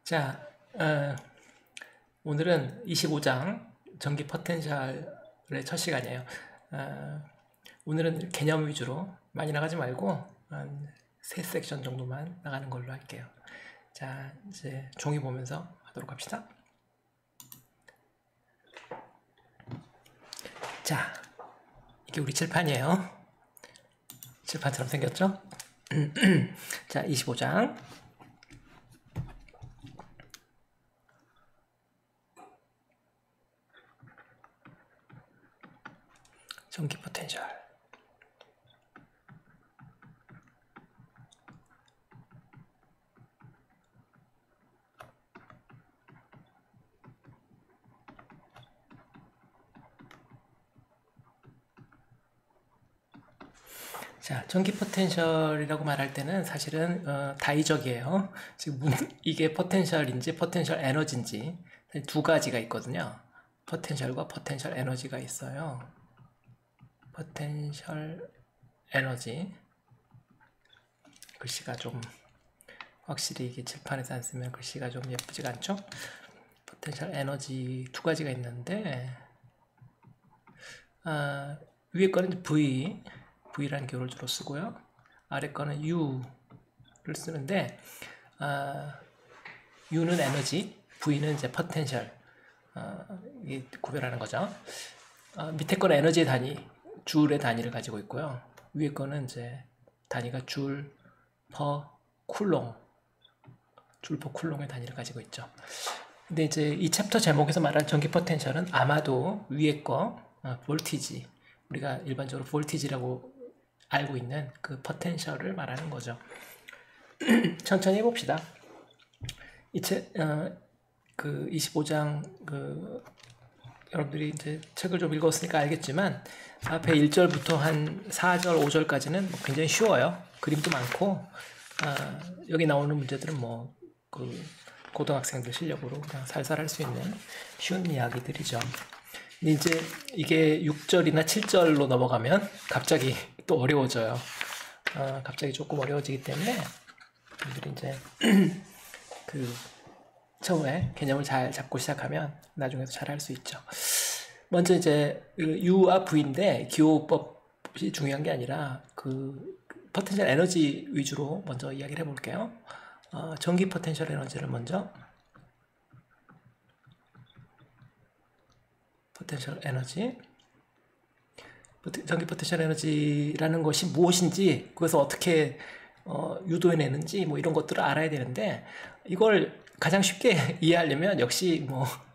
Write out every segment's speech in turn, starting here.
자, 오늘은 25장 전기 포텐셜의 첫 시간이에요. 오늘은 개념 위주로 많이 나가지 말고 한 3섹션 정도만 나가는 걸로 할게요. 자, 이제 종이 보면서 하도록 합시다. 자, 이게 우리 칠판이에요. 칠판처럼 생겼죠? 자, 25장. 전기 포텐셜. 자, 전기 포텐셜이라고 말할 때는 사실은 다의적이에요. 지금 이게 포텐셜인지 포텐셜 에너지인지 두 가지가 있거든요. 포텐셜과 포텐셜 에너지가 있어요. 포텐셜 에너지, 글씨가 좀 확실히 이게 칠판에서 안 쓰면 글씨가 좀 예쁘지가 않죠? 포텐셜 에너지 두 가지가 있는데 위에 거는 V라는 기호를 주로 쓰고요. 아래 거는 U를 쓰는데 U는 에너지, V는 이제 포텐셜, 이게 구별하는 거죠. 밑에 거는 에너지의 단위, 줄의 단위를 가지고 있고요. 위에 거는 이제 단위가 줄 퍼 쿨롱, 줄 퍼 쿨롱의 단위를 가지고 있죠. 근데 이제 이 챕터 제목에서 말하는 전기 포텐셜은 아마도 위에 거 볼티지, 우리가 일반적으로 볼티지라고 알고 있는 그 포텐셜을 말하는 거죠. 천천히 해봅시다. 그 25장 여러분들이 이제 책을 좀 읽었으니까 알겠지만 앞에 1절부터 한 4절, 5절까지는 굉장히 쉬워요. 그림도 많고 여기 나오는 문제들은 고등학생들 실력으로 그냥 살살 할 수 있는 쉬운 이야기들이죠. 근데 이제 이게 6절이나 7절로 넘어가면 갑자기 또 어려워져요. 갑자기 조금 어려워지기 때문에 여러분들이 이제 처음에 개념을 잘 잡고 시작하면 나중에도 잘 할 수 있죠. 먼저 이제 U와 V인데 기호법이 중요한 게 아니라 포텐셜 에너지 위주로 먼저 이야기를 해볼게요. 전기 포텐셜 에너지를 먼저 포텐셜 에너지, 전기 포텐셜 에너지라는 것이 무엇인지, 그것을 어떻게 유도해내는지 이런 것들을 알아야 되는데, 이걸 가장 쉽게 이해하려면 역시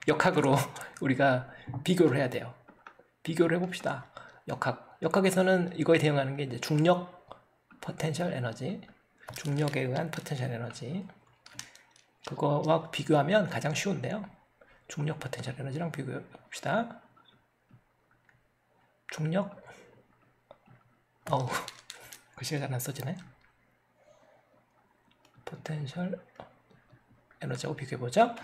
역학으로 우리가 비교를 해야 돼요. 비교를 해봅시다. 역학에서는 이거에 대응하는 게 이제 중력 포텐셜 에너지, 중력에 의한 포텐셜 에너지, 그거와 비교하면 가장 쉬운데요. 중력 포텐셜 에너지랑 비교해 봅시다. 중력, 글씨가 잘 안 써지네. 포텐셜 에너지하고 비교해보죠.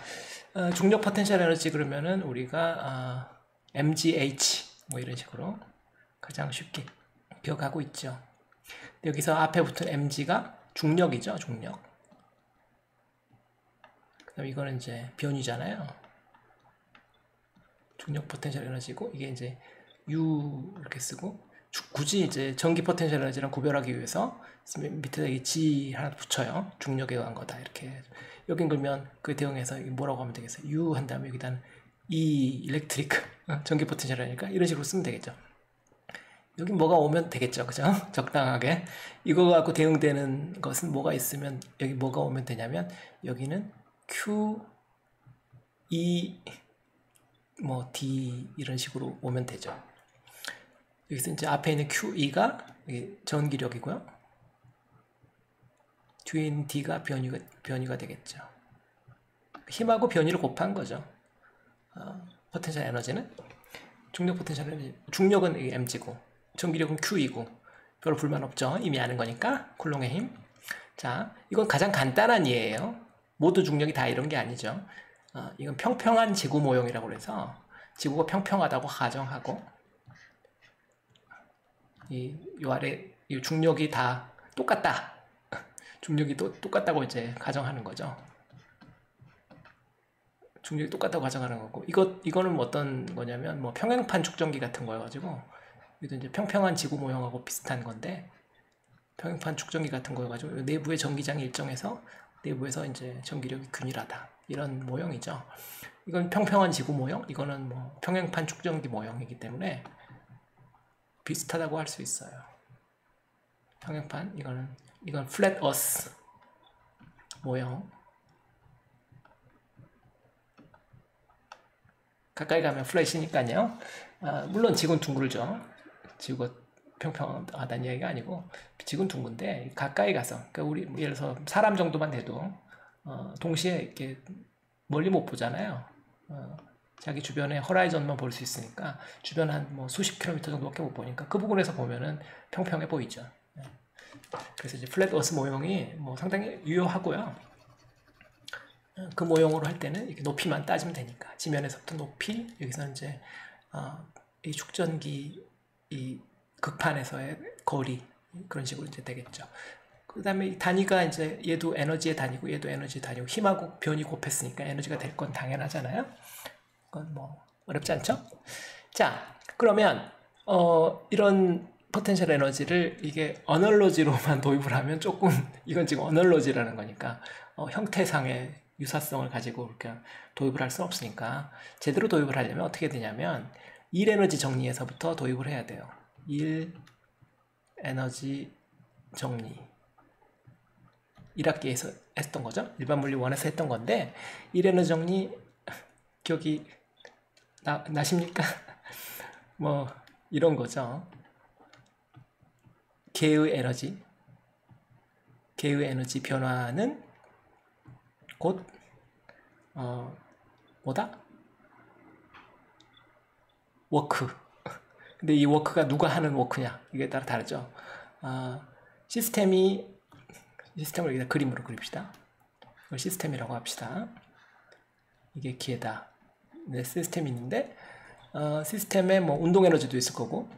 중력 포텐셜 에너지 그러면은 우리가 mgh 이런 식으로 가장 쉽게 기억하고 있죠. 여기서 앞에 붙은 mg가 중력이죠. 중력. 그다음 이거는 이제 변위잖아요. 중력 포텐셜 에너지고 이게 이제 U 이렇게 쓰고, 굳이 이제 전기 포텐셜 에너지랑 구별하기 위해서 밑에다 이 G 하나 붙여요. 중력에 의한 거다 이렇게. 여긴 그러면 그 대응해서 뭐라고 하면 되겠어요? U 한 다음에 여기다 E 일렉트릭 전기 포텐셜 에너지니까 이런 식으로 쓰면 되겠죠. 여기 뭐가 오면 되겠죠, 그죠? 적당하게. 이거 갖고 대응되는 것은 뭐가 있으면 여기 뭐가 오면 되냐면 여기는 Q, E, D 이런 식으로 오면 되죠. 여기서 이제 앞에 있는 QE가 전기력이고요. 뒤에 있는 D가 변위가 되겠죠. 힘하고 변위를 곱한 거죠. 포텐셜 에너지는 중력 포텐셜 에너지, 중력은 mg고 전기력은 q이고 별로 불만 없죠. 이미 아는 거니까. 쿨롱의 힘. 자, 이건 가장 간단한 예예요. 모두 중력이 다 이런 게 아니죠. 이건 평평한 지구 모형이라고 그래서 지구가 평평하다고 가정하고 요 아래 이 중력이 다 똑같다. 중력이 똑같다고 이제 가정하는 거죠. 중력이 똑같다고 가정하는 거고, 이거는 어떤 거냐면 뭐 평행판 축전기 같은 거여가지고, 이것도 이제 평평한 지구 모형하고 비슷한 건데, 평행판 축전기 같은 거여가지고 내부의 전기장이 일정해서 내부에서 이제 전기력이 균일하다, 이런 모형이죠. 이건 평평한 지구 모형, 이거는 뭐 평행판 축전기 모형이기 때문에 비슷하다고 할 수 있어요. 평행판, 이건 플랫 어스 모형. 가까이 가면 플랫이니까요. 물론 지구는 둥글죠. 지구가 평평하다는 얘기가 아니고 지구는 둥근데 가까이 가서, 그러니까 우리 예를 들어서 사람 정도만 돼도 동시에 이렇게 멀리 못 보잖아요. 자기 주변의 허라이전만 볼 수 있으니까 주변 한 뭐 수십 킬로미터 정도밖에 못 보니까 그 부분에서 보면은 평평해 보이죠. 그래서 이제 플랫 어스 모형이 뭐 상당히 유효하고요. 그 모형으로 할 때는 이렇게 높이만 따지면 되니까 지면에서부터 높이, 여기서 이제 이 축전기 이 극판에서의 거리, 그런 식으로 이제 되겠죠. 그 다음에 단위가 이제 얘도 에너지의 단위고 얘도 에너지의 단위고 힘하고 변이 곱했으니까 에너지가 될 건 당연하잖아요. 그건 뭐 어렵지 않죠? 자, 그러면 이런 포텐셜 에너지를 이게 어널로지로만 도입을 하면 조금, 이건 지금 어널로지라는 거니까 형태상의 유사성을 가지고 그렇게 도입을 할 수는 없으니까, 제대로 도입을 하려면 어떻게 되냐면 일 에너지 정리에서부터 도입을 해야 돼요. 일 에너지 정리, 1학기에서 했던 거죠. 일반 물리 1에서 했던 건데, 일 에너지 정리 기억이 나십니까? 뭐 이런 거죠. 개의 에너지 변화는 곧 뭐다? 워크. 근데 이 워크가 누가 하는 워크냐, 이게 따라 다르죠. 시스템을 여기다 그림으로 그립시다. 이걸 시스템이라고 합시다. 이게 기회다. 네, 시스템이 있는데 시스템에 뭐 운동 에너지도 있을 거고,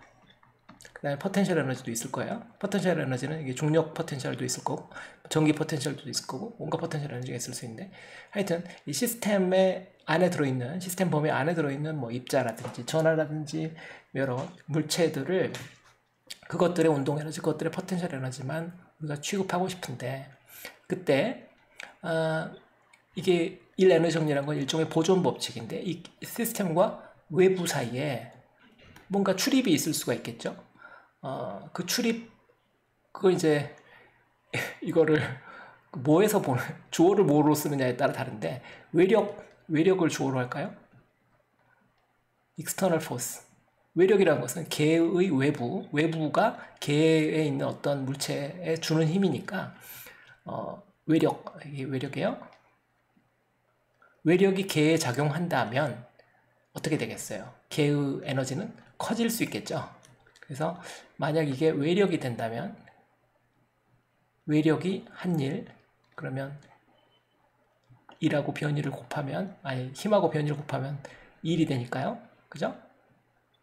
그 다음에 포텐셜 에너지도 있을 거예요. 포텐셜 에너지는 이게 중력 포텐셜도 있을 거고, 전기 포텐셜도 있을 거고, 온갖 포텐셜 에너지가 있을 수 있는데, 하여튼 이 시스템의 안에 들어있는, 시스템 범위 안에 들어있는 뭐 입자라든지 전하라든지 여러 물체들을, 그것들의 운동 에너지, 그것들의 포텐셜 에너지만 우리가 취급하고 싶은데, 그때 이게 일 에너지 정리라는 건 일종의 보존 법칙인데, 이 시스템과 외부 사이에 뭔가 출입이 있을 수가 있겠죠. 그 출입, 그거 이제 이거를 뭐에서 보는, 주어를 뭐로 쓰느냐에 따라 다른데, 외력을 주어로 할까요? external force. 외력이라는 것은 개의 외부가 개에 있는 어떤 물체에 주는 힘이니까, 이게 외력이에요. 외력이 개에 작용한다면 어떻게 되겠어요? 개의 에너지는 커질 수 있겠죠. 그래서 만약 이게 외력이 된다면, 외력이 한 일, 그러면 1하고 변이를 곱하면, 아니 힘하고 변이를 곱하면 1이 되니까요. 그죠?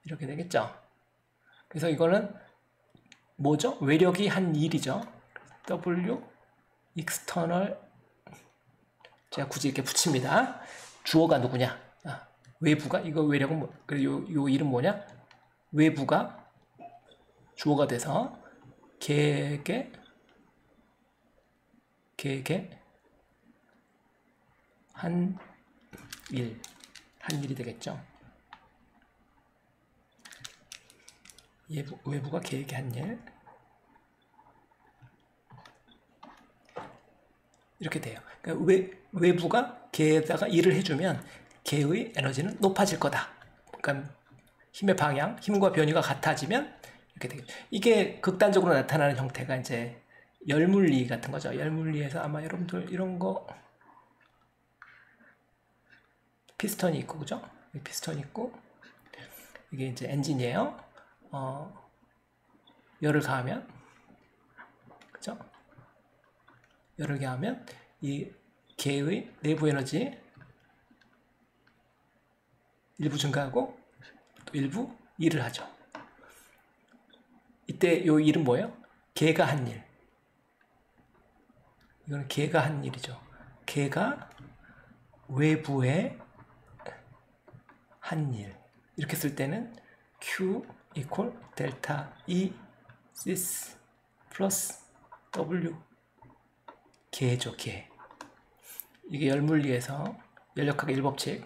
이렇게 되겠죠. 그래서 이거는 뭐죠? 외력이 한 일이죠. W external, 제가 굳이 이렇게 붙입니다. 주어가 누구냐? 외부가, 이거 외력은 뭐, 요 이름 뭐냐? 외부가 주어가 돼서 개에게 한 일이 되겠죠. 외부가 개에게 한 일, 이렇게 돼요. 그러니까 외부가 개에다가 일을 해주면 개의 에너지는 높아질 거다. 그러니까 힘의 방향, 힘과 변이가 같아지면 이렇게 되겠죠. 이게 극단적으로 나타나는 형태가 이제 열물리 같은 거죠. 열물리에서 아마 여러분들 이런 거, 피스턴이 있고, 그죠? 피스턴이 있고, 이게 이제 엔진이에요. 열을 가하면, 그죠? 열을 가하면 이 개의 내부 에너지 일부 증가하고 또 일부 일을 하죠. 이때 요 일은 뭐예요? 개가 한 일. 이거는 개가 한 일이죠. 개가 외부에 한 일. 이렇게 쓸 때는 Q equal 델타 E sys 플러스 W 개죠, 개. 이게 열물리에서 연력학 1법칙.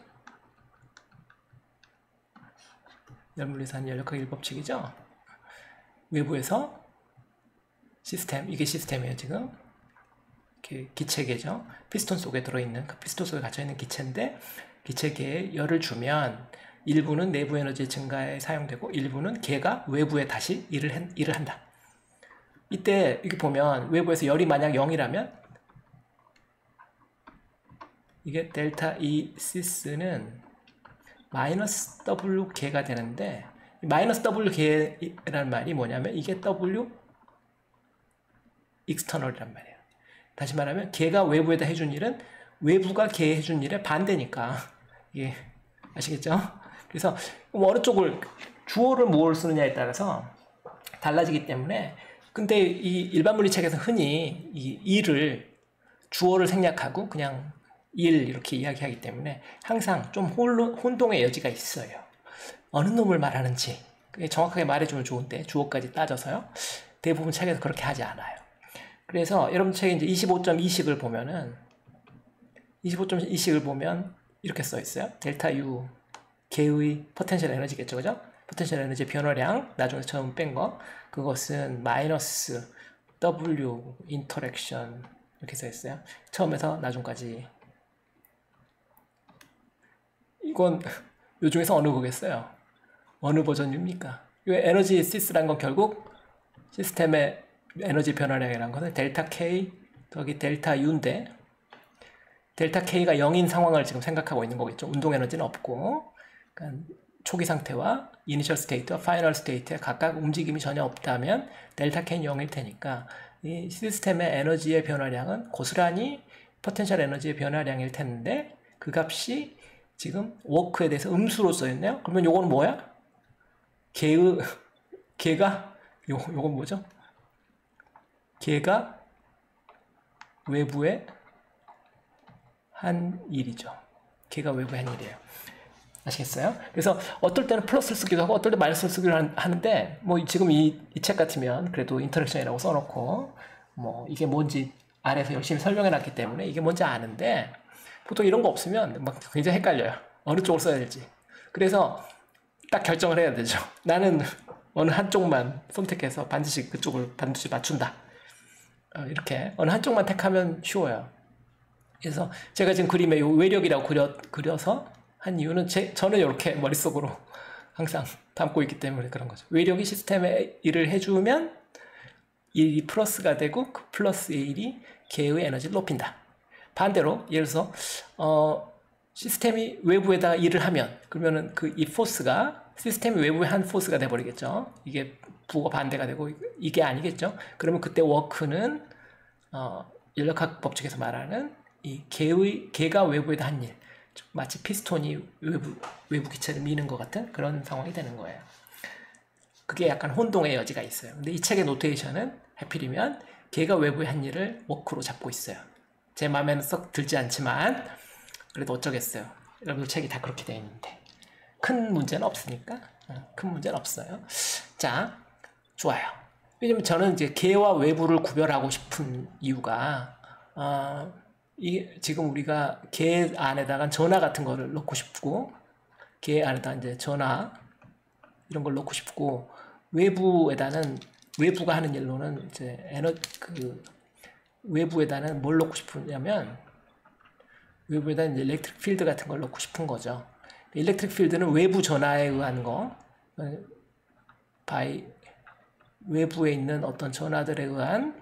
열물리에서 한 연력학 1법칙이죠. 외부에서 시스템, 이게 시스템이에요, 지금. 기체계죠. 피스톤 속에 들어있는, 그 피스톤 속에 갇혀있는 기체인데, 기체계에 열을 주면 일부는 내부 에너지 증가에 사용되고 일부는 걔가 외부에 다시 일을 한다. 이때 이렇게 보면 외부에서 열이 만약 0이라면 이게 델타 E sys는 마이너스 W 개가 되는데, 마이너스 W 개라는 말이 뭐냐면 이게 W external이란 말이에요. 다시 말하면 걔가 외부에다 해준 일은 외부가 걔에 해준 일의 반대니까. 이게 아시겠죠? 그래서 어느 쪽을 주어를 뭘 쓰느냐에 따라서 달라지기 때문에, 근데 이 일반 물리책에서 흔히 이 일을 주어를 생략하고 그냥 일 이렇게 이야기하기 때문에 항상 좀 혼동의 여지가 있어요. 어느 놈을 말하는지 정확하게 말해주면 좋은데 주어까지 따져서요. 대부분 책에서 그렇게 하지 않아요. 그래서 여러분 책에 이제 25.2식을 보면은 25.2식을 보면 이렇게 써 있어요. 델타 U 개의 포텐셜 에너지겠죠, 그죠? 포텐셜 에너지 변화량 나중에 처음 뺀 거, 그것은 마이너스 W 인터랙션 이렇게 써 있어요. 처음에서 나중까지. 이건 요 중에서 어느 거겠어요? 어느 버전입니까? 이 에너지 시스란 건 결국 시스템의 에너지 변화량이라는 것은 델타 K 더하기 델타 U인데, 델타 K가 0인 상황을 지금 생각하고 있는 거겠죠. 운동 에너지는 없고, 그러니까 초기 상태와 이니셜 스테이트와 파이널 스테이트에 각각 움직임이 전혀 없다면 델타 K는 0일 테니까 이 시스템의 에너지의 변화량은 고스란히 포텐셜 에너지의 변화량일 텐데, 그 값이 지금 워크에 대해서 음수로 써있네요. 그러면 요거는 뭐야? 걔가 요건 뭐죠? 걔가 외부에 한 일이죠. 걔가 외부에 한 일이에요. 아시겠어요? 그래서 어떨 때는 플러스를 쓰기도 하고 어떨 때 마이너스를 쓰기도 하는데, 뭐 지금 이 책 같으면 그래도 인터랙션이라고 써놓고 뭐 이게 뭔지 아래에서 열심히 설명해 놨기 때문에 이게 뭔지 아는데, 보통 이런 거 없으면 막 굉장히 헷갈려요. 어느 쪽을 써야 될지. 그래서 딱 결정을 해야 되죠. 나는 어느 한쪽만 선택해서 반드시 그쪽을 반드시 맞춘다. 이렇게 어느 한쪽만 택하면 쉬워요. 그래서 제가 지금 그림에 요 외력이라고 그려서 한 이유는 저는 이렇게 머릿속으로 항상 담고 있기 때문에 그런 거죠. 외력이 시스템에 일을 해주면 일이 플러스가 되고 그 플러스의 일이 개의 에너지를 높인다. 반대로 예를 들어서 시스템이 외부에다가 일을 하면, 그러면은 이 포스가 시스템이 외부의 한 포스가 돼버리겠죠. 이게 부호가 반대가 되고 이게 아니겠죠. 그러면 그때 워크는 인력학 법칙에서 말하는 이 개가 외부에다 한 일, 마치 피스톤이 외부 기체를 미는 것 같은 그런 상황이 되는 거예요. 그게 약간 혼동의 여지가 있어요. 근데 이 책의 노테이션은 하필이면 개가 외부의 한 일을 워크로 잡고 있어요. 제 마음에는 썩 들지 않지만 그래도 어쩌겠어요. 여러분들 책이 다 그렇게 되어 있는데 큰 문제는 없으니까. 큰 문제는 없어요. 자, 좋아요. 왜냐면 저는 이제 개와 외부를 구별하고 싶은 이유가 이게 지금 우리가 개 안에다가 전화 같은 거를 넣고 싶고, 개 안에다 이제 전화 이런 걸 넣고 싶고, 외부에다는 외부가 하는 일로는 이제 외부에다는 뭘 넣고 싶으냐면 외부에다 이제 일렉트릭 필드 같은 걸 넣고 싶은 거죠. 일렉트릭 필드는 외부 전하에 의한 거, 외부에 있는 어떤 전하들에 의한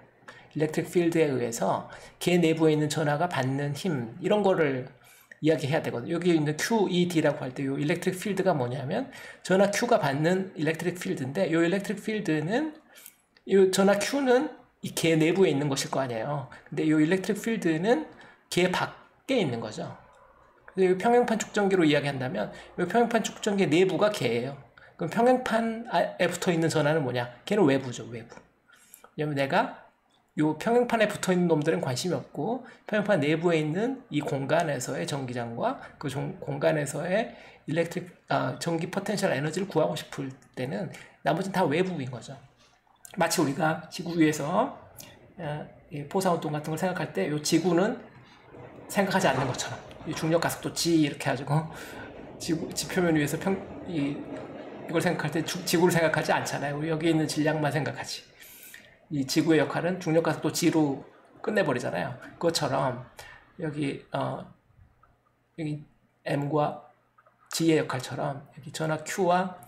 일렉트릭 필드에 의해서 걔 내부에 있는 전하가 받는 힘, 이런 거를 이야기해야 되거든요. 여기 있는 QED라고 할 때 이 일렉트릭 필드가 뭐냐면 전하 Q가 받는 일렉트릭 필드인데, 이 일렉트릭 필드는 이 전하 Q는 이 걔 내부에 있는 것일 거 아니에요. 근데 이 일렉트릭 필드는 걔 밖에 있는 거죠. 이 평행판 축전기로 이야기한다면 이 평행판 축전기 내부가 걔예요. 그럼 평행판에 붙어 있는 전하는 뭐냐? 걔는 외부죠, 외부. 왜냐면 내가 요 평형판에 붙어 있는 놈들은 관심이 없고 평형판 내부에 있는 이 공간에서의 전기장과 그 공간에서의 전기 포텐셜 에너지를 구하고 싶을 때는 나머지는 다 외부인 거죠. 마치 우리가 지구 위에서 포사운동 같은 걸 생각할 때 이 지구는 생각하지 않는 것처럼 이 중력 가속도 G 이렇게 해가지고 지 표면 위에서 이걸 생각할 때 지구를 생각하지 않잖아요. 우리 여기 있는 질량만 생각하지. 이 지구의 역할은 중력 가속도 G로 끝내버리잖아요. 그것처럼 여기 M과 G의 역할처럼 여기 전하 Q와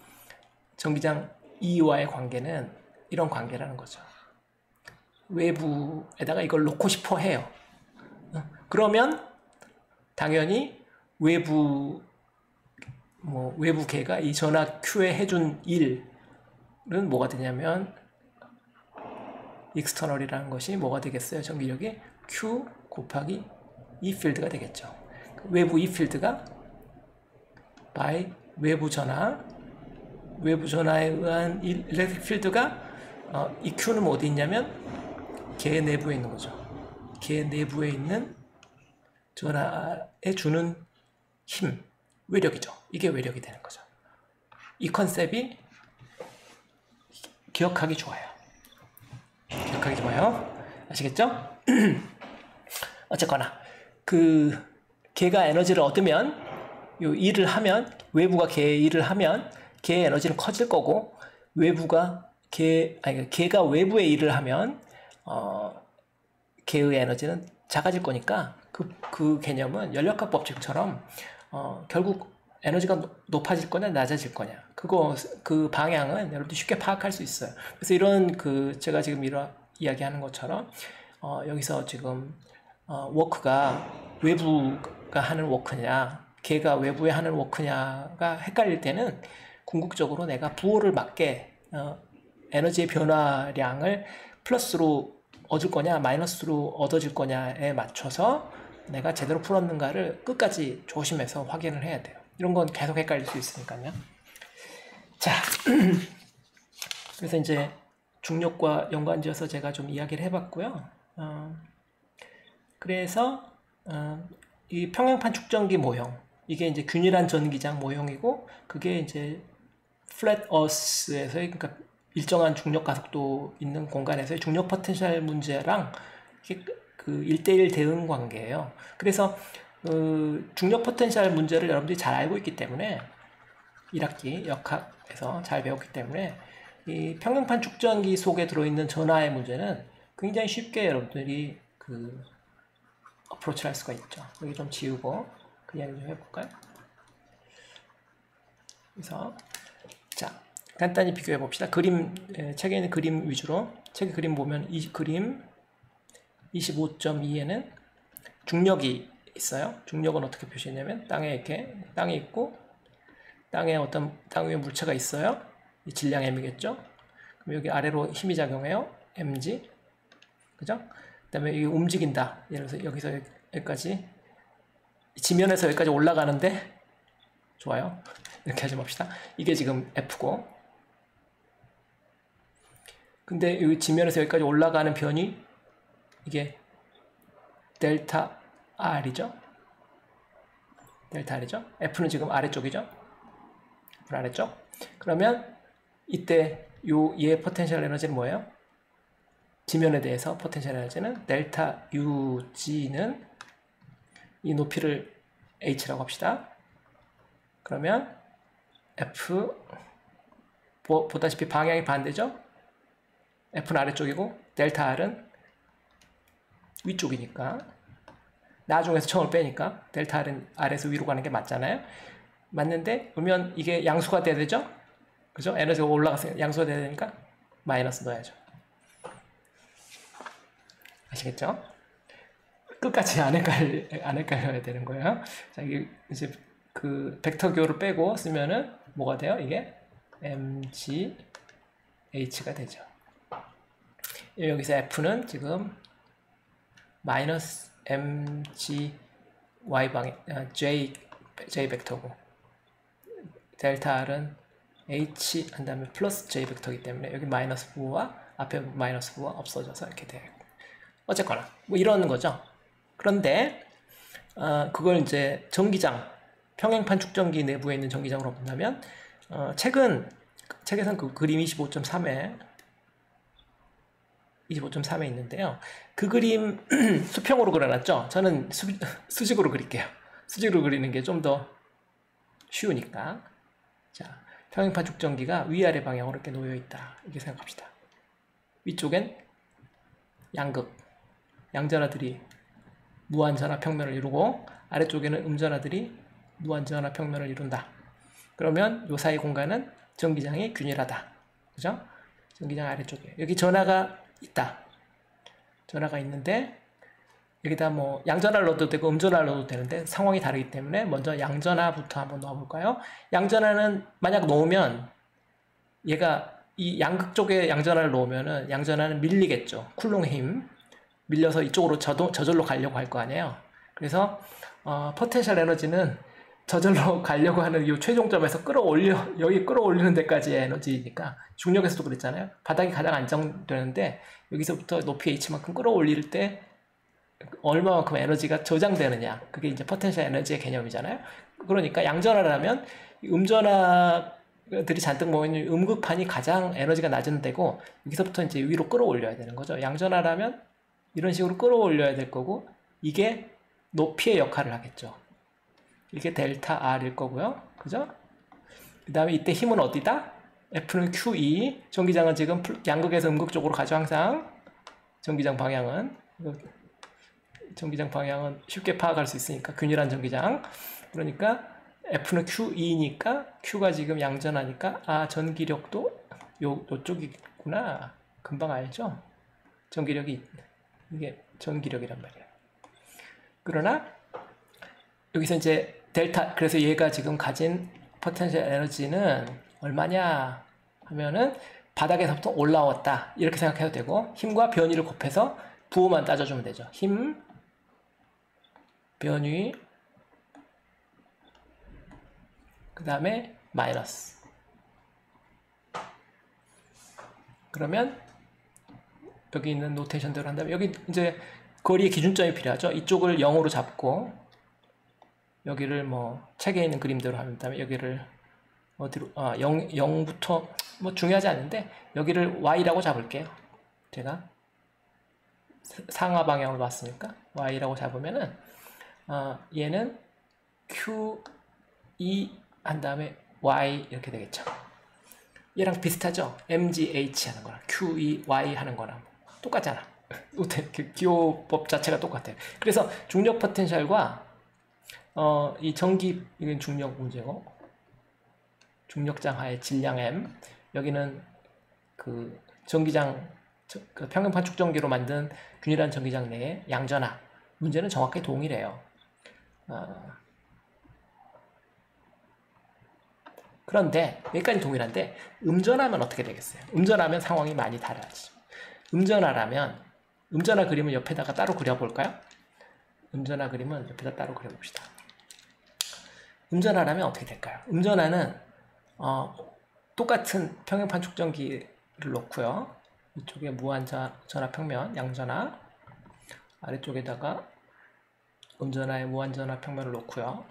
전기장 E와의 관계는 이런 관계라는 거죠. 외부에다가 이걸 놓고 싶어 해요. 그러면 당연히 외부계가 이 전하 Q에 해준 일은 뭐가 되냐면 external이라는 것이 뭐가 되겠어요? 전기력이 Q 곱하기 E 필드가 되겠죠. 외부 E 필드가 by 외부 전하에 의한 일렉트릭 필드가 이 Q는 어디 있냐면 계 내부에 있는 거죠. 계 내부에 있는 전하에 주는 힘, 외력이죠. 이게 외력이 되는 거죠. 이 컨셉이 기억하기 좋아요. 아시겠죠? 어쨌거나 걔가 에너지를 얻으면 요 일을 하면 외부가 걔의 일을 하면 걔의 에너지는 커질 거고 걔가 외부의 일을 하면 걔의 에너지는 작아질 거니까 그 개념은 연력학 법칙처럼 결국 에너지가 높아질 거냐 낮아질 거냐 그 방향은 여러분들 쉽게 파악할 수 있어요. 그래서 이런 제가 지금 이야기하는 것처럼 여기서 지금 워크가 외부가 하는 워크냐 걔가 외부에 하는 워크냐가 헷갈릴 때는 궁극적으로 내가 부호를 맞게 에너지의 변화량을 플러스로 얻을 거냐 마이너스로 얻어질 거냐에 맞춰서 내가 제대로 풀었는가를 끝까지 조심해서 확인을 해야 돼요. 이런 건 계속 헷갈릴 수 있으니까요. 자, 그래서 이제 중력과 연관지어서 제가 좀 이야기를 해봤고요. 그래서 이 평형판 축전기 모형 이게 이제 균일한 전기장 모형이고 그게 이제 플랫 어스에서의 그러니까 일정한 중력 가속도 있는 공간에서의 중력 포텐셜 문제랑 그 1대1 대응 관계예요. 그래서 중력 포텐셜 문제를 여러분들이 잘 알고 있기 때문에 1학기 역학에서 잘 배웠기 때문에 이 평형판 축전기 속에 들어있는 전하의 문제는 굉장히 쉽게 여러분들이 어프로치를 할 수가 있죠. 여기 좀 지우고 그 이야기 좀 해볼까요? 그래서 자 간단히 비교해 봅시다. 책에 있는 그림 위주로 책의 그림 보면 이 그림 25.2에는 중력이 있어요. 중력은 어떻게 표시했냐면 땅에 있고 땅에 땅 위에 물체가 있어요. 이 질량 m이겠죠. 그럼 여기 아래로 힘이 작용해요. mg 그죠? 그 다음에 이게 움직인다. 예를 들어서 여기서 여기까지 지면에서 여기까지 올라가는데 좋아요. 이렇게 하지 맙시다. 이게 지금 F고 근데 여기 지면에서 여기까지 올라가는 변이 이게 델타 R이죠. F는 지금 아래쪽이죠. F는 아래쪽. 그러면 이때 얘의 포텐셜 에너지는 뭐예요? 지면에 대해서 포텐셜 에너지는 델타 UG는 이 높이를 H라고 합시다. 그러면 F 보다시피 방향이 반대죠? F는 아래쪽이고 델타 R은 위쪽이니까 나중에서 처음을 빼니까 델타 R은 아래에서 위로 가는 게 맞잖아요. 맞는데 그러면 이게 양수가 돼야 되죠? 그죠? 에너지가 올라갔으니까 양수가 돼야 되니까 마이너스 넣어야죠. 아시겠죠? 끝까지 안 헷갈려야 되는 거예요. 자, 이제 벡터교를 빼고 쓰면은 뭐가 돼요? 이게 mgh가 되죠. 여기서 f는 지금 마이너스 mg y방향 j 벡터고 델타 r은 h 한 다음에 플러스 j 벡터이기 때문에 여기 마이너스 부호와 앞에 마이너스 부호가 없어져서 이렇게 돼요. 어쨌거나 뭐 이런 거죠. 그런데 그걸 이제 전기장, 평행판 축전기 내부에 있는 전기장으로 본다면 책에선 그 그림 25.3에 있는데요. 그 그림 수평으로 그려놨죠. 저는 수직으로 그릴게요. 수직으로 그리는 게 좀 더 쉬우니까. 자, 평행판 축전기가 위아래 방향으로 이렇게 놓여 있다. 이렇게 생각합시다. 위쪽엔 양극, 양전하들이 무한전하 평면을 이루고 아래쪽에는 음전하들이 무한전하 평면을 이룬다. 그러면 요 사이 공간은 전기장이 균일하다. 그죠? 전기장 아래쪽에 여기 전하가 있다. 전하가 있는데 여기다 뭐 양전하를 넣어도 되고 음전하를 넣어도 되는데 상황이 다르기 때문에 먼저 양전하부터 한번 넣어볼까요? 양전하는 만약 놓으면 얘가 이 양극 쪽에 양전하를 놓으면은 양전하는 밀리겠죠. 쿨롱의 힘 밀려서 이쪽으로 저절로 가려고 할 거 아니에요. 그래서 포텐셜 에너지는 저절로 가려고 하는 이 최종점에서 여기 끌어올리는 데까지의 에너지니까 중력에서도 그랬잖아요. 바닥이 가장 안정되는데 여기서부터 높이 h만큼 끌어올릴 때 얼마만큼 에너지가 저장되느냐, 그게 이제 포텐셜 에너지의 개념이잖아요. 그러니까 양전하를 하면 음전하들이 잔뜩 모여있는 음극판이 가장 에너지가 낮은 데고 여기서부터 이제 위로 끌어올려야 되는 거죠. 양전하를 하면 이런 식으로 끌어올려야 될 거고 이게 높이의 역할을 하겠죠. 이게 델타 R일 거고요. 그죠? 그 다음에 이때 힘은 어디다? F는 QE. 전기장은 지금 양극에서 음극 쪽으로 가죠. 항상 전기장 방향은 쉽게 파악할 수 있으니까 균일한 전기장. 그러니까 F는 QE니까 Q가 지금 양전하니까 전기력도 요쪽이구나. 금방 알죠? 전기력이 이게 전기력이란 말이에요. 그러나 여기서 이제 델타, 그래서 얘가 지금 가진 포텐셜 에너지는 얼마냐 하면은 바닥에서부터 올라왔다 이렇게 생각해도 되고 힘과 변위를 곱해서 부호만 따져주면 되죠. 힘, 변위, 그 다음에 마이너스. 그러면 여기 있는 노테이션대로 한다면 여기 이제 거리의 기준점이 필요하죠. 이쪽을 0으로 잡고 여기를 뭐 책에 있는 그림대로 한다면 여기를 어디로 0부터 뭐 중요하지 않은데 여기를 y라고 잡을게요. 제가 상하 방향으로 봤으니까 y라고 잡으면은 얘는 q2 한 다음에 y 이렇게 되겠죠. 얘랑 비슷하죠. mgh 하는 거랑 q2y 하는 거랑 똑같잖아. 기호법 자체가 똑같아요. 그래서 중력 포텐셜과 이 전기, 이건 중력 문제고, 중력장 하의 질량 M, 여기는 그 전기장, 그 평형판 축전기로 만든 균일한 전기장 내의 양전하, 문제는 정확히 동일해요. 그런데 여기까지 동일한데 음전하면 어떻게 되겠어요? 음전하면 상황이 많이 달라지죠. 음전하 그림을 옆에다가 따로 그려볼까요? 음전하 그림은 옆에다 따로 그려봅시다. 음전하라면 어떻게 될까요? 음전하는 똑같은 평형판 축전기를 놓고요. 이쪽에 무한전하 평면, 양전하, 아래쪽에다가 음전하의 무한전하 평면을 놓고요.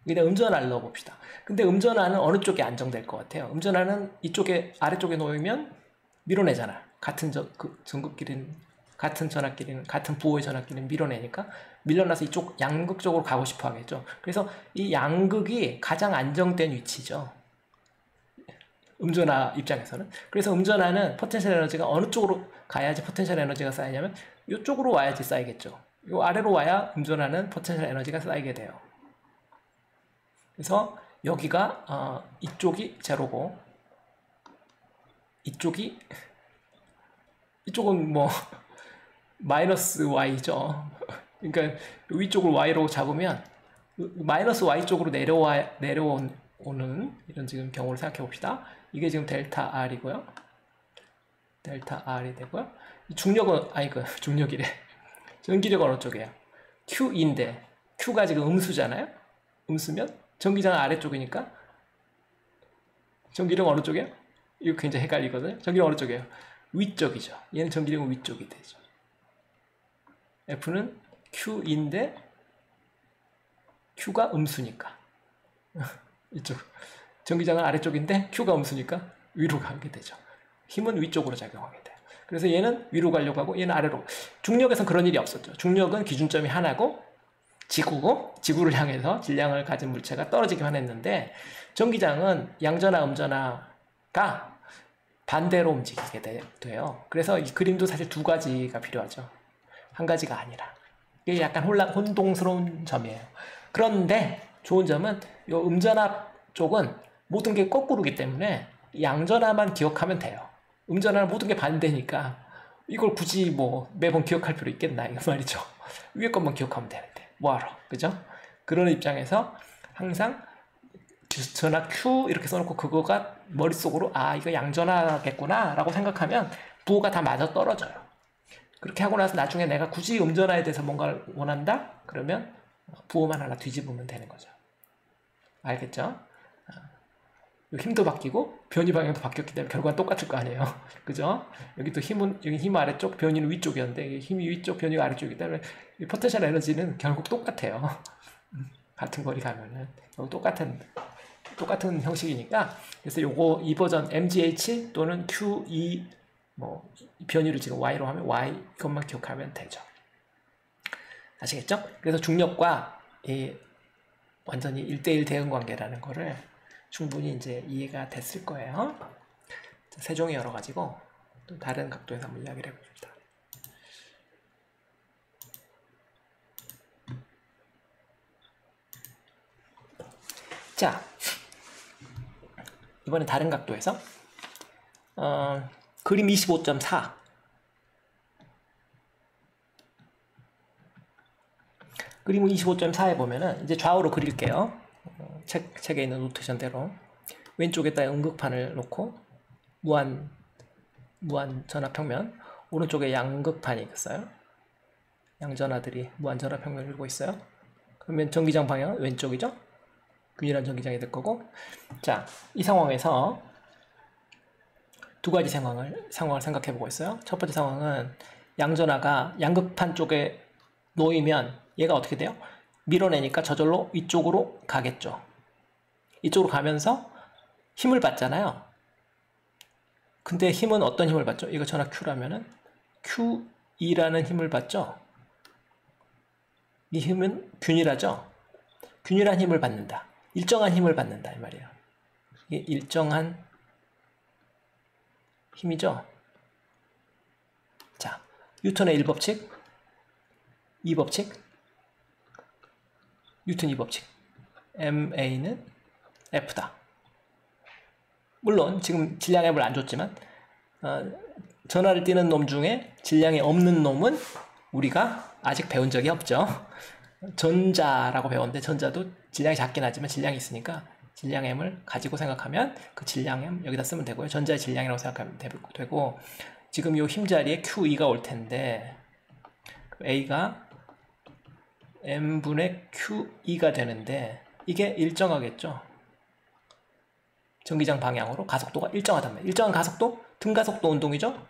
여기다 음전하를 넣어봅시다. 근데 음전하는 어느 쪽에 안정될 것 같아요? 음전하는 이쪽에 아래쪽에 놓이면 밀어내잖아. 같은 전극끼리는, 같은 전압끼리는, 같은 부호의 전압끼리는 밀어내니까 밀려나서 이쪽 양극 쪽으로 가고 싶어 하겠죠. 그래서 이 양극이 가장 안정된 위치죠. 음전하 입장에서는. 그래서 음전하는 포텐셜 에너지가 어느 쪽으로 가야지 포텐셜 에너지가 쌓이냐면 이쪽으로 와야지 쌓이겠죠. 이 아래로 와야 음전하는 포텐셜 에너지가 쌓이게 돼요. 그래서 여기가 이쪽이 제로고 이쪽은 뭐 마이너스 y죠. 그러니까 위쪽을 y로 잡으면 마이너스 y 쪽으로 내려오는 이런 지금 경우를 생각해 봅시다. 이게 지금 델타 r이고요. 델타 r이 되고요. 중력은 중력이래. 전기력은 어느 쪽이에요? q인데 q가 지금 음수잖아요. 음수면 전기장 아래쪽이니까 전기력 어느 쪽이에요? 이거 굉장히 헷갈리거든요. 전기력 어느 쪽이에요? 위쪽이죠. 얘는 전기력은 위쪽이 되죠. F는 Q인데 Q가 음수니까 이쪽 전기장은 아래쪽인데 Q가 음수니까 위로 가게 되죠. 힘은 위쪽으로 작용하게 돼요. 그래서 얘는 위로 가려고 하고 얘는 아래로. 중력에서는 그런 일이 없었죠. 중력은 기준점이 하나고 지구고 지구를 향해서 질량을 가진 물체가 떨어지기만 했는데 전기장은 양전하 음전하가 반대로 움직이게 돼요. 그래서 이 그림도 사실 두 가지가 필요하죠. 한 가지가 아니라. 이게 약간 혼동스러운 점이에요. 그런데 좋은 점은 이 음전하 쪽은 모든 게 거꾸로기 때문에 양전하만 기억하면 돼요. 음전하는 모든 게 반대니까 이걸 굳이 뭐 매번 기억할 필요 있겠나 이거 말이죠. 위에 것만 기억하면 되는데 뭐하러, 그죠? 그런 입장에서 항상 전하 Q 이렇게 써놓고 그거가 머릿속으로 아 이거 양전하겠구나 라고 생각하면 부호가 다 맞아 떨어져요. 그렇게 하고 나서 나중에 내가 굳이 음전하에 대해서 뭔가를 원한다? 그러면 부호만 하나 뒤집으면 되는 거죠. 알겠죠? 힘도 바뀌고 변이 방향도 바뀌었기 때문에 결과는 똑같을 거 아니에요. 그죠? 여기 또 힘은 여기 힘 아래쪽, 변이는 위쪽이었는데 힘이 위쪽, 변이가 아래쪽이기 때문에 이 포텐셜 에너지는 결국 똑같아요. 같은 거리 가면은 똑같은 형식이니까 그래서 요거 이 버전 MGH 또는 QE 뭐 변이를 지금 Y로 하면 Y 이것만 기억하면 되죠. 아시겠죠? 그래서 중력과 이 완전히 1대1 대응 관계라는 거를 충분히 이제 이해가 됐을 거예요. 세종이 여러 가지고 또 다른 각도에서 한번 이야기를 해봅니다. 자, 이번엔 다른 각도에서 그림 25.4 그림 25.4에 보면은 이제 좌우로 그릴게요. 책에 있는 노테이션대로 왼쪽에다 음극판을 놓고 무한 전압평면, 오른쪽에 양극판이 있어요. 양전하들이 무한 전압평면을 이루고 있어요. 그러면 전기장 방향은 왼쪽이죠. 균일한 전기장이 될 거고. 자, 이 상황에서 두 가지 상황을 생각해 보고 있어요. 첫 번째 상황은 양전하가 양극판 쪽에 놓이면 얘가 어떻게 돼요? 밀어내니까 저절로 위쪽으로 가겠죠. 이쪽으로 가면서 힘을 받잖아요. 근데 힘은 어떤 힘을 받죠? 이거 전하 Q라면은 QE라는 힘을 받죠. 이 힘은 균일하죠. 균일한 힘을 받는다. 일정한 힘을 받는다 이 말이에요. 이게 일정한 힘이죠. 자, 뉴턴의 1법칙, 2법칙, 뉴턴 2법칙. MA는 F다. 물론 지금 질량 M을 안 줬지만 전하를 띄는 놈 중에 질량이 없는 놈은 우리가 아직 배운 적이 없죠. 전자라고 배웠는데 전자도 질량이 작긴 하지만 질량이 있으니까 질량 M을 가지고 생각하면 그 질량 M 여기다 쓰면 되고요. 전자의 질량이라고 생각하면 되고 지금 이 힘자리에 QE가 올 텐데 A가 M분의 QE가 되는데 이게 일정하겠죠. 전기장 방향으로 가속도가 일정하단 말이에요. 일정한 가속도? 등가속도 운동이죠.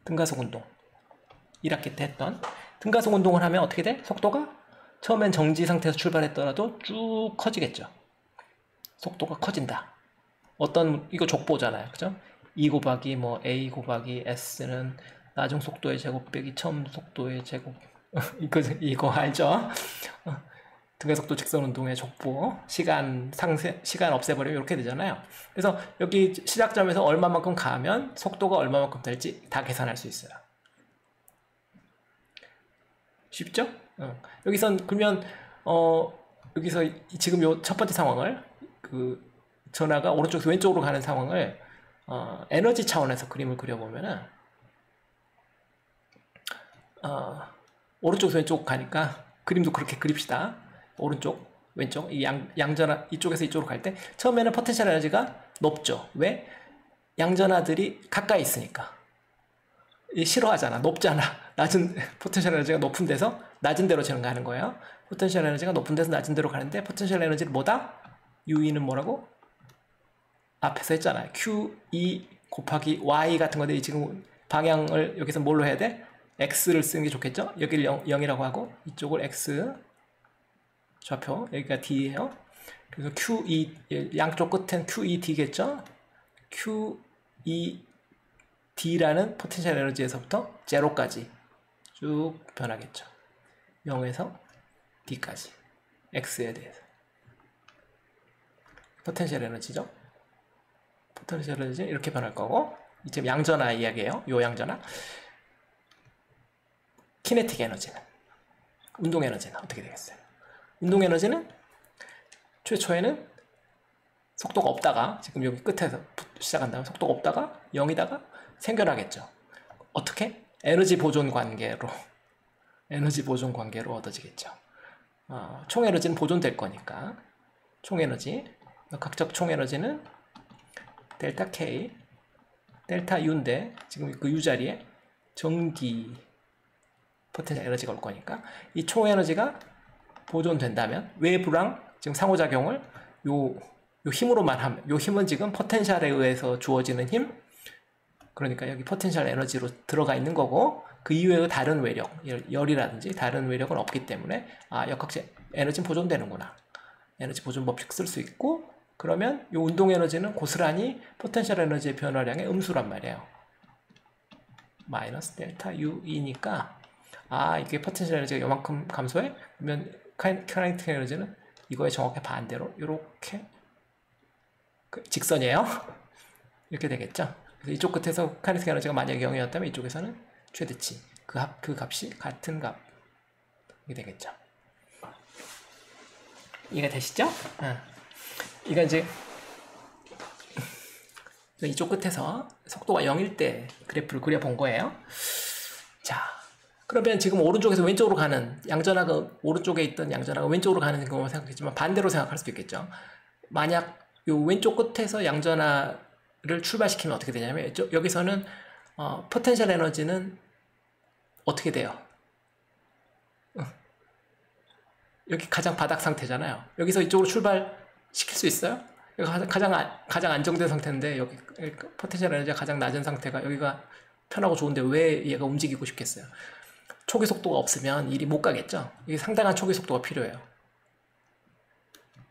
등가속 운동. 1학기 때 했던 등가속 운동을 하면 어떻게 돼? 속도가 처음엔 정지 상태에서 출발했더라도 쭉 커지겠죠. 속도가 커진다. 이거 족보잖아요. 그죠? 2 곱하기 뭐 A 곱하기 S는 나중 속도의 제곱 빼기 처음 속도의 제곱 이거 알죠? 등가속도 직선 운동의 족보 시간 없애버리면 이렇게 되잖아요. 그래서 여기 시작점에서 얼마만큼 가면 속도가 얼마만큼 될지 다 계산할 수 있어요. 쉽죠? 여기선 그러면 여기서 지금 요 첫 번째 상황을 그 전하가 오른쪽에서 왼쪽으로 가는 상황을 에너지 차원에서 그림을 그려보면은 오른쪽에서 왼쪽 가니까 그림도 그렇게 그립시다. 오른쪽, 왼쪽, 이 양전하 이쪽에서 이쪽으로 갈 때 처음에는 포텐셜 에너지가 높죠. 왜? 양전하들이 가까이 있으니까. 싫어하잖아. 높잖아. 낮은 포텐셜 에너지가 높은 데서 낮은 데로 가는 거예요. 포텐셜 에너지가 높은 데서 낮은 데로 가는데 포텐셜 에너지는 뭐다? UE는 뭐라고? 앞에서 했잖아요. QE 곱하기 Y 같은 건데 지금 방향을 여기서 뭘로 해야 돼? X를 쓰는 게 좋겠죠? 여기를 0이라고 하고 이쪽을 X 좌표, 여기가 D예요. 그래서 QE, 양쪽 끝은 QED겠죠? QED라는 포텐셜 에너지에서부터 제로까지 쭉 변하겠죠. 0에서 D까지 X에 대해서 포텐셜 에너지죠. 포텐셜 에너지 이렇게 변할 거고, 지금 양전화 이야기예요. 요 양전화. 키네틱 에너지는, 운동 에너지는 어떻게 되겠어요? 운동 에너지는 최초에는 속도가 없다가, 지금 여기 끝에서 시작한 다음에 속도가 없다가 0이다가 생겨나겠죠. 어떻게? 에너지 보존 관계로 얻어지겠죠. 총 에너지는 보존될 거니까 총 에너지, 각적 총 에너지는 델타 K, 델타 U인데 지금 그 U 자리에 전기 포텐셜 에너지가 올 거니까 이 총 에너지가 보존된다면 외부랑 지금 상호작용을 요 힘으로만 하면, 요 힘은 지금 포텐셜에 의해서 주어지는 힘, 그러니까 여기 포텐셜 에너지로 들어가 있는 거고, 그 이외의 다른 외력, 열이라든지 다른 외력은 없기 때문에 역학적 에너지는 보존되는구나. 에너지 보존 법칙 쓸 수 있고, 그러면 이 운동 에너지는 고스란히 포텐셜 에너지의 변화량의 음수란 말이에요. 마이너스 델타 U이니까 이게 포텐셜 에너지가 요만큼 감소해? 그러면 카이네틱 에너지는 이거에 정확히 반대로 이렇게 직선이에요. 이렇게 되겠죠. 그래서 이쪽 끝에서 카이네틱 에너지가 만약에 0이었다면 이쪽에서는 최대치, 그 값이 같은 값이 되겠죠. 이해가 되시죠? 이거 이제 이쪽 끝에서 속도가 0일 때 그래프를 그려본 거예요. 자, 그러면 지금 오른쪽에서 왼쪽으로 가는 양전하가, 오른쪽에 있던 양전하가 왼쪽으로 가는 경우만 생각했지만 반대로 생각할 수도 있겠죠. 만약 요 왼쪽 끝에서 양전하를 출발시키면 어떻게 되냐면, 여기서는 포텐셜 에너지는 어떻게 돼요? 여기 가장 바닥 상태잖아요. 여기서 이쪽으로 출발시킬 수 있어요? 여기 가장 안정된 상태인데, 여기 포텐셜 에너지가 가장 낮은 상태가 여기가 편하고 좋은데 왜 얘가 움직이고 싶겠어요? 초기 속도가 없으면 일이 못 가겠죠? 이게 상당한 초기 속도가 필요해요.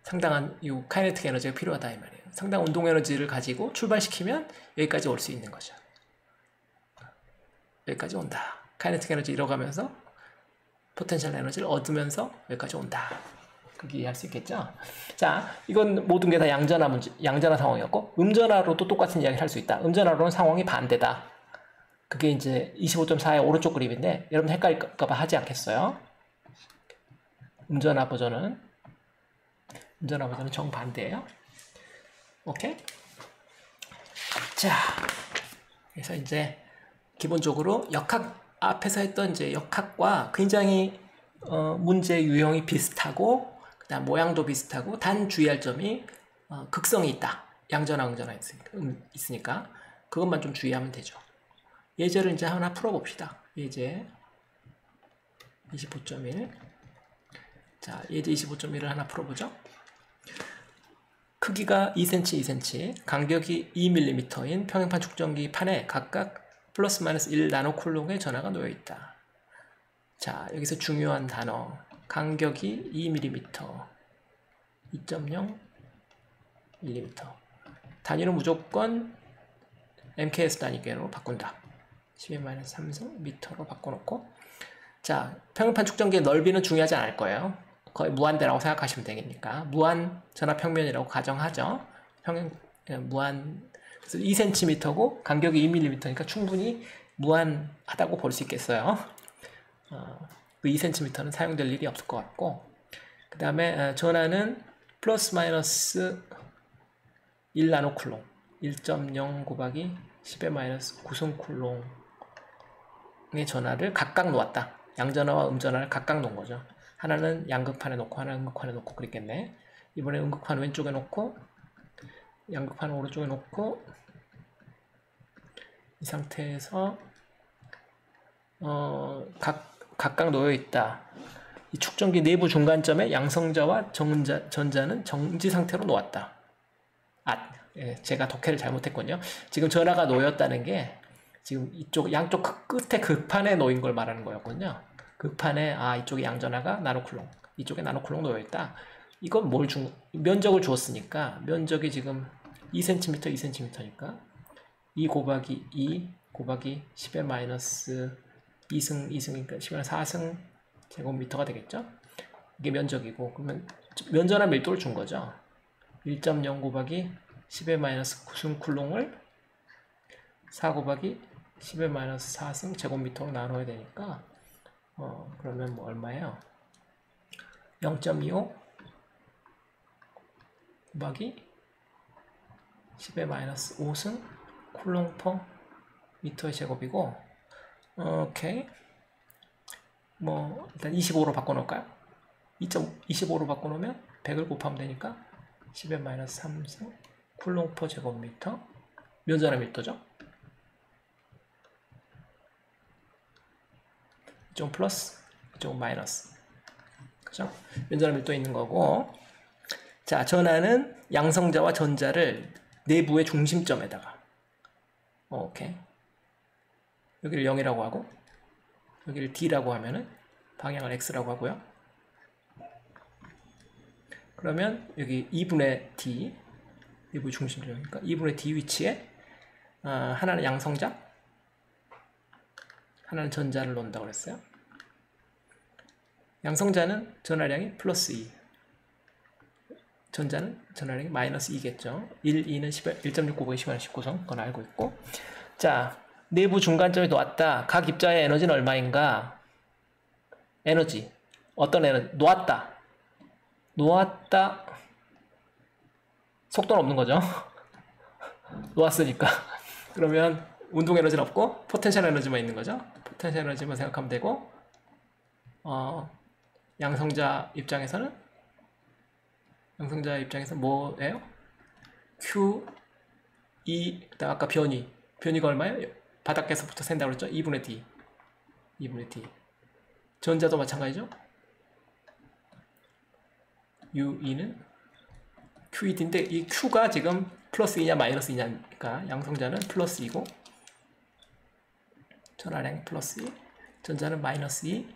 상당한 이 카이네틱 에너지가 필요하다 이 말이에요. 상당한 운동 에너지를 가지고 출발시키면 여기까지 올 수 있는 거죠. 여기까지 온다. 카이네틱 에너지 잃어가면서 포텐셜 에너지를 얻으면서 여기까지 온다. 그렇게 이해할 수 있겠죠? 자, 이건 모든 게 다 양전화 상황이었고, 음전화로도 똑같은 이야기를 할 수 있다. 음전화로는 상황이 반대다. 그게 이제 25.4의 오른쪽 그립인데, 여러분 헷갈릴까봐 하지 않겠어요? 음전화 버전은 정반대예요. 오케이? 자, 그래서 이제 기본적으로 앞에서 했던 이제 역학과 굉장히 문제 유형이 비슷하고, 그다음 모양도 비슷하고, 단 주의할 점이 극성이 있다. 양전화, 음전화 있으니까 그것만 좀 주의하면 되죠. 예제를 이제 하나 풀어봅시다. 예제 25.1. 자, 예제 25.1을 하나 풀어보죠. 크기가 2cm, 2cm, 간격이 2mm인 평행판 축전기 판에 각각 플러스 마이너스 1 나노쿨롱의 전하가 놓여 있다. 자, 여기서 중요한 단어, 간격이 2mm, 2.0 mm. 단위는 무조건 MKS 단위계로 바꾼다. 10-3승 미터로 바꿔놓고, 자, 평행판 축전기의 넓이는 중요하지 않을 거예요. 거의 무한대라고 생각하시면 되니까 무한 전압평면이라고 가정하죠. 무한, 그래서 2cm고 간격이 2mm니까 충분히 무한하다고 볼 수 있겠어요. 그 2cm는 사용될 일이 없을 것 같고, 그 다음에 전하는 플러스 마이너스 1 나노쿨롱, 1.0 곱하기 10의 마이너스 9승쿨롱의 전하를 각각 놓았다. 양전하와 음전하를 각각 놓은 거죠. 하나는 양극판에 놓고 하나는 음극판에 놓고 그랬겠네. 이번에 음극판 왼쪽에 놓고 양극판 오른쪽에 놓고, 이 상태에서 각각 놓여 있다. 이 축전기 내부 중간점에 양성자와 전자는 정지 상태로 놓았다. 제가 독해를 잘못했군요. 지금 전하가 놓였다는 게 지금 이쪽 양쪽 끝에 극판에 놓인 걸 말하는 거였거든요. 극판에 이쪽에 양전하가 나노쿨롱, 이쪽에 나노쿨롱 놓여 있다. 이건 면적을 주었으니까 면적이 지금 2cm, 2cm니까 2 곱하기 2 곱하기 10의 마이너스 2승이니까 10의 4승 제곱미터가 되겠죠? 이게 면적이고, 그러면 면전한 밀도를 준 거죠. 1.0 곱하기 10의 마이너스 9승 쿨롱을 4 곱하기 10의 마이너스 4승 제곱미터로 나눠야 되니까 그러면 뭐 얼마예요? 0.25 곱하기 10의 마이너스 5승 쿨롱 퍼 미터의 제곱이고, 오케이. 뭐 일단 25로 바꿔놓을까요? 2.25로 바꿔놓으면 100을 곱하면 되니까 10의 마이너스 3승 쿨롱 퍼 제곱미터, 면전의 밀도죠. 이쪽은 플러스, 이쪽은 마이너스. 그죠? 면전의 밀도 있는 거고. 자, 전하는 양성자와 전자를 내부의 중심점에다가, 오케이. 여기를 0이라고 하고, 여기를 D라고 하면은 방향을 X라고 하고요. 그러면 여기 2분의 D, 내부의 중심점이니까 2분의 D 위치에 하나는 양성자, 하나는 전자를 놓는다고 그랬어요. 양성자는 전하량이 플러스 2, 전자는 전하량이 마이너스 2겠죠. 1, 2는 1.6 곱하기 10의 19성, 그건 알고 있고. 자, 내부 중간점에 놓았다. 각 입자의 에너지는 얼마인가? 에너지, 어떤 에너지? 놓았다. 속도는 없는 거죠. 놓았으니까. 그러면 운동 에너지는 없고 포텐셜 에너지만 있는 거죠. 포텐셜 에너지만 생각하면 되고, 양성자 입장에서는 뭐예요? Q, E, 그다음 아까 변이가 얼마예요? 바닥에서부터 센다고 그랬죠? 2분의 D. 전자도 마찬가지죠? UE는 QED인데 이 Q가 지금 플러스 2냐 마이너스 2냐니까 양성자는 플러스 2고 전하량이 플러스 2, 전자는 마이너스 2,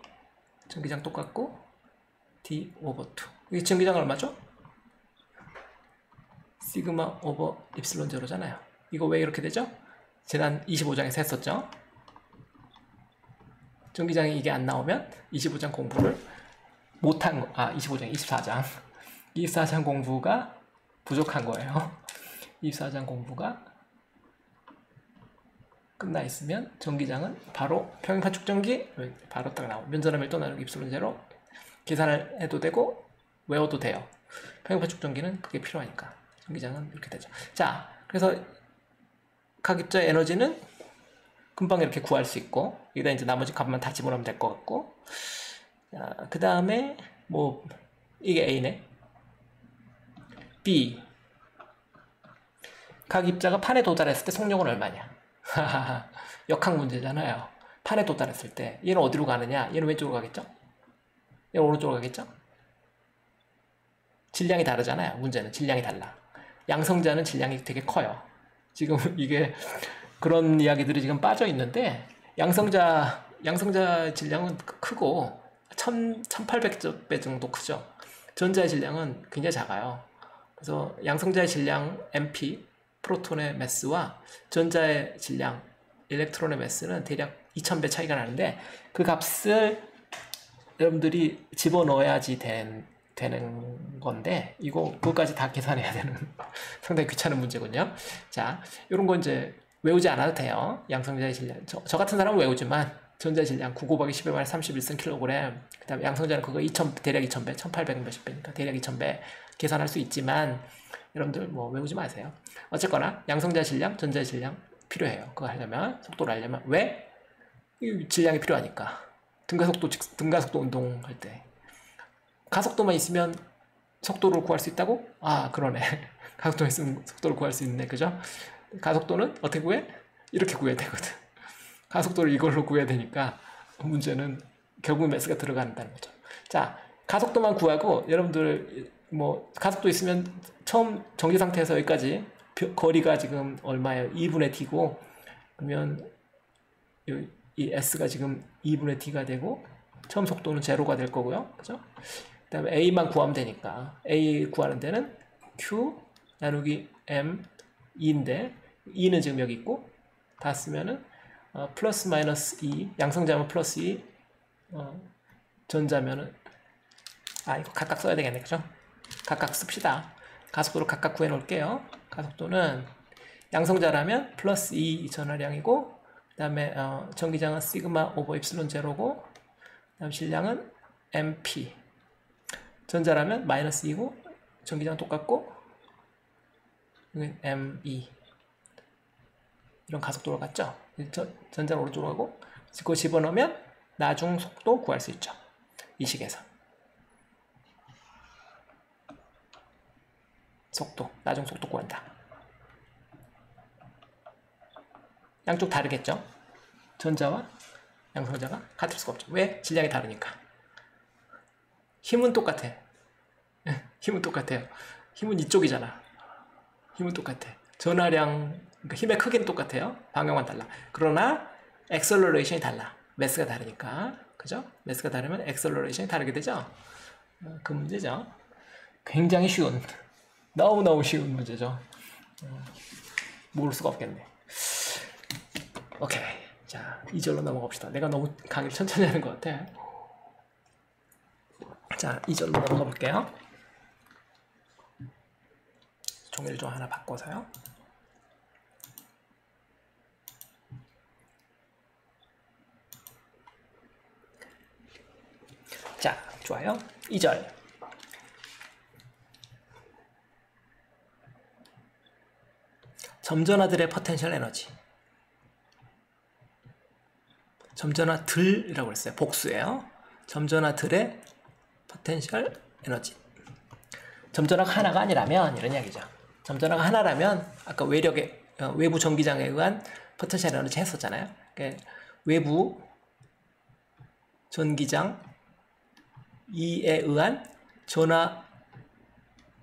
전기장 똑같고 D 오버 2. 이 전기장은 얼마죠? 시그마 오버 입실론 제로잖아요. 이거 왜 이렇게 되죠? 지난 25장에서 했었죠. 전기장이 이게 안 나오면 25장 공부를 못한 거, 24장 공부가 부족한 거예요. 24장 공부가 끝나 있으면 전기장은 바로 평행파 축전기 바로 딱 나오고, 면전의 밀도 나누기 입실론 제로 계산을 해도 되고 외워도 돼요. 평행파 축전기는 그게 필요하니까 전기장은 이렇게 되죠. 자, 그래서 각 입자의 에너지는 금방 이렇게 구할 수 있고, 여기다 이제 나머지 값만 다 집어넣으면 될 것 같고, 그 다음에 뭐 이게 A네. B, 각 입자가 판에 도달했을 때 속력은 얼마냐? 역학 문제잖아요. 판에 도달했을 때 얘는 어디로 가느냐? 얘는 왼쪽으로 가겠죠? 얘는 오른쪽으로 가겠죠? 질량이 다르잖아요. 문제는 질량이 달라. 양성자는 질량이 되게 커요. 지금 이게 그런 이야기들이 지금 빠져 있는데, 양성자 질량은 크고 1800배 정도 크죠. 전자의 질량은 굉장히 작아요. 그래서 양성자의 질량 MP, 프로톤의 매스와 전자의 질량, 일렉트론의 매스는 대략 2000배 차이가 나는데, 그 값을 여러분들이 집어넣어야지 되는 건데, 그거까지 다 계산해야 되는 상당히 귀찮은 문제군요. 자, 요런 거 이제 외우지 않아도 돼요. 양성자의 질량. 저 같은 사람은 외우지만, 전자의 질량 9 곱하기 10의 마이너스 31승 킬로그램, 그 다음에 양성자는 그거 대략 2000배, 1800 몇십 배니까 대략 2000배 계산할 수 있지만, 여러분들 뭐 외우지 마세요. 어쨌거나 양성자의 질량, 전자의 질량 필요해요. 그거 하려면, 속도를 하려면. 왜? 이 질량이 필요하니까. 등가속도 운동할 때. 가속도만 있으면 속도를 구할 수 있다고? 그러네. 가속도만 있으면 속도를 구할 수 있네. 그죠? 가속도는 어떻게 구해? 이렇게 구해야 되거든. 가속도를 이걸로 구해야 되니까 문제는 결국 매스가 들어간다는 거죠. 자, 가속도만 구하고, 여러분들 뭐 가속도 있으면 처음 정지 상태에서 여기까지 거리가 지금 얼마예요? 2분의 D고, 그러면 이 S가 지금 2분의 D가 되고 처음 속도는 제로가 될 거고요. 그죠? 그 다음에 A만 구하면 되니까 A 구하는 데는 Q 나누기 M 2인데 2는 지금 여기 있고 다 쓰면은 플러스 마이너스 2 양성자면 플러스 2 전자면은 이거 각각 써야 되겠네. 그죠? 각각 씁시다. 가속도를 각각 구해 놓을게요. 가속도는 양성자라면 플러스 2 전하량이고 그 다음에 전기장은 시그마 오버 입실론 제로고 그 다음 질량은 MP 전자라면 마이너스 2고 전기장은 똑같고 여기 ME 이런 가속도로 갔죠. 전자는 오른쪽으로 가고 그거 집어넣으면 나중 속도 구할 수 있죠. 이 식에서 속도, 나중 속도 구한다. 양쪽 다르겠죠? 전자와 양성자가 같을 수가 없죠. 왜? 질량이 다르니까. 힘은 똑같아. 힘은 똑같아요. 힘은 이쪽이잖아. 힘은 똑같아. 전하량, 그러니까 힘의 크기는 똑같아요. 방향만 달라. 그러나 엑셀러레이션이 달라. 매스가 다르니까. 그죠? 매스가 다르면 엑셀러레이션이 다르게 되죠? 그 문제죠. 굉장히 쉬운, 너무너무 쉬운 문제죠. 모를 수가 없겠네. 오케이. 자, 2절로 넘어가 봅시다. 내가 너무 강의를 천천히 하는 것 같아. 자, 2절로 넘어가 볼게요. 종이를 좀 하나 바꿔서요. 자, 좋아요. 2절. 점전화들의 포텐셜 에너지. 점전화들이라고 했어요. 복수예요. 점전화들의 포텐셜 에너지. 점전화가 하나가 아니라면 이런 이야기죠. 점전화가 하나라면 아까 외력의 외부 전기장에 의한 포텐셜 에너지 했었잖아요. 그러니까 외부 전기장 E에 의한 전하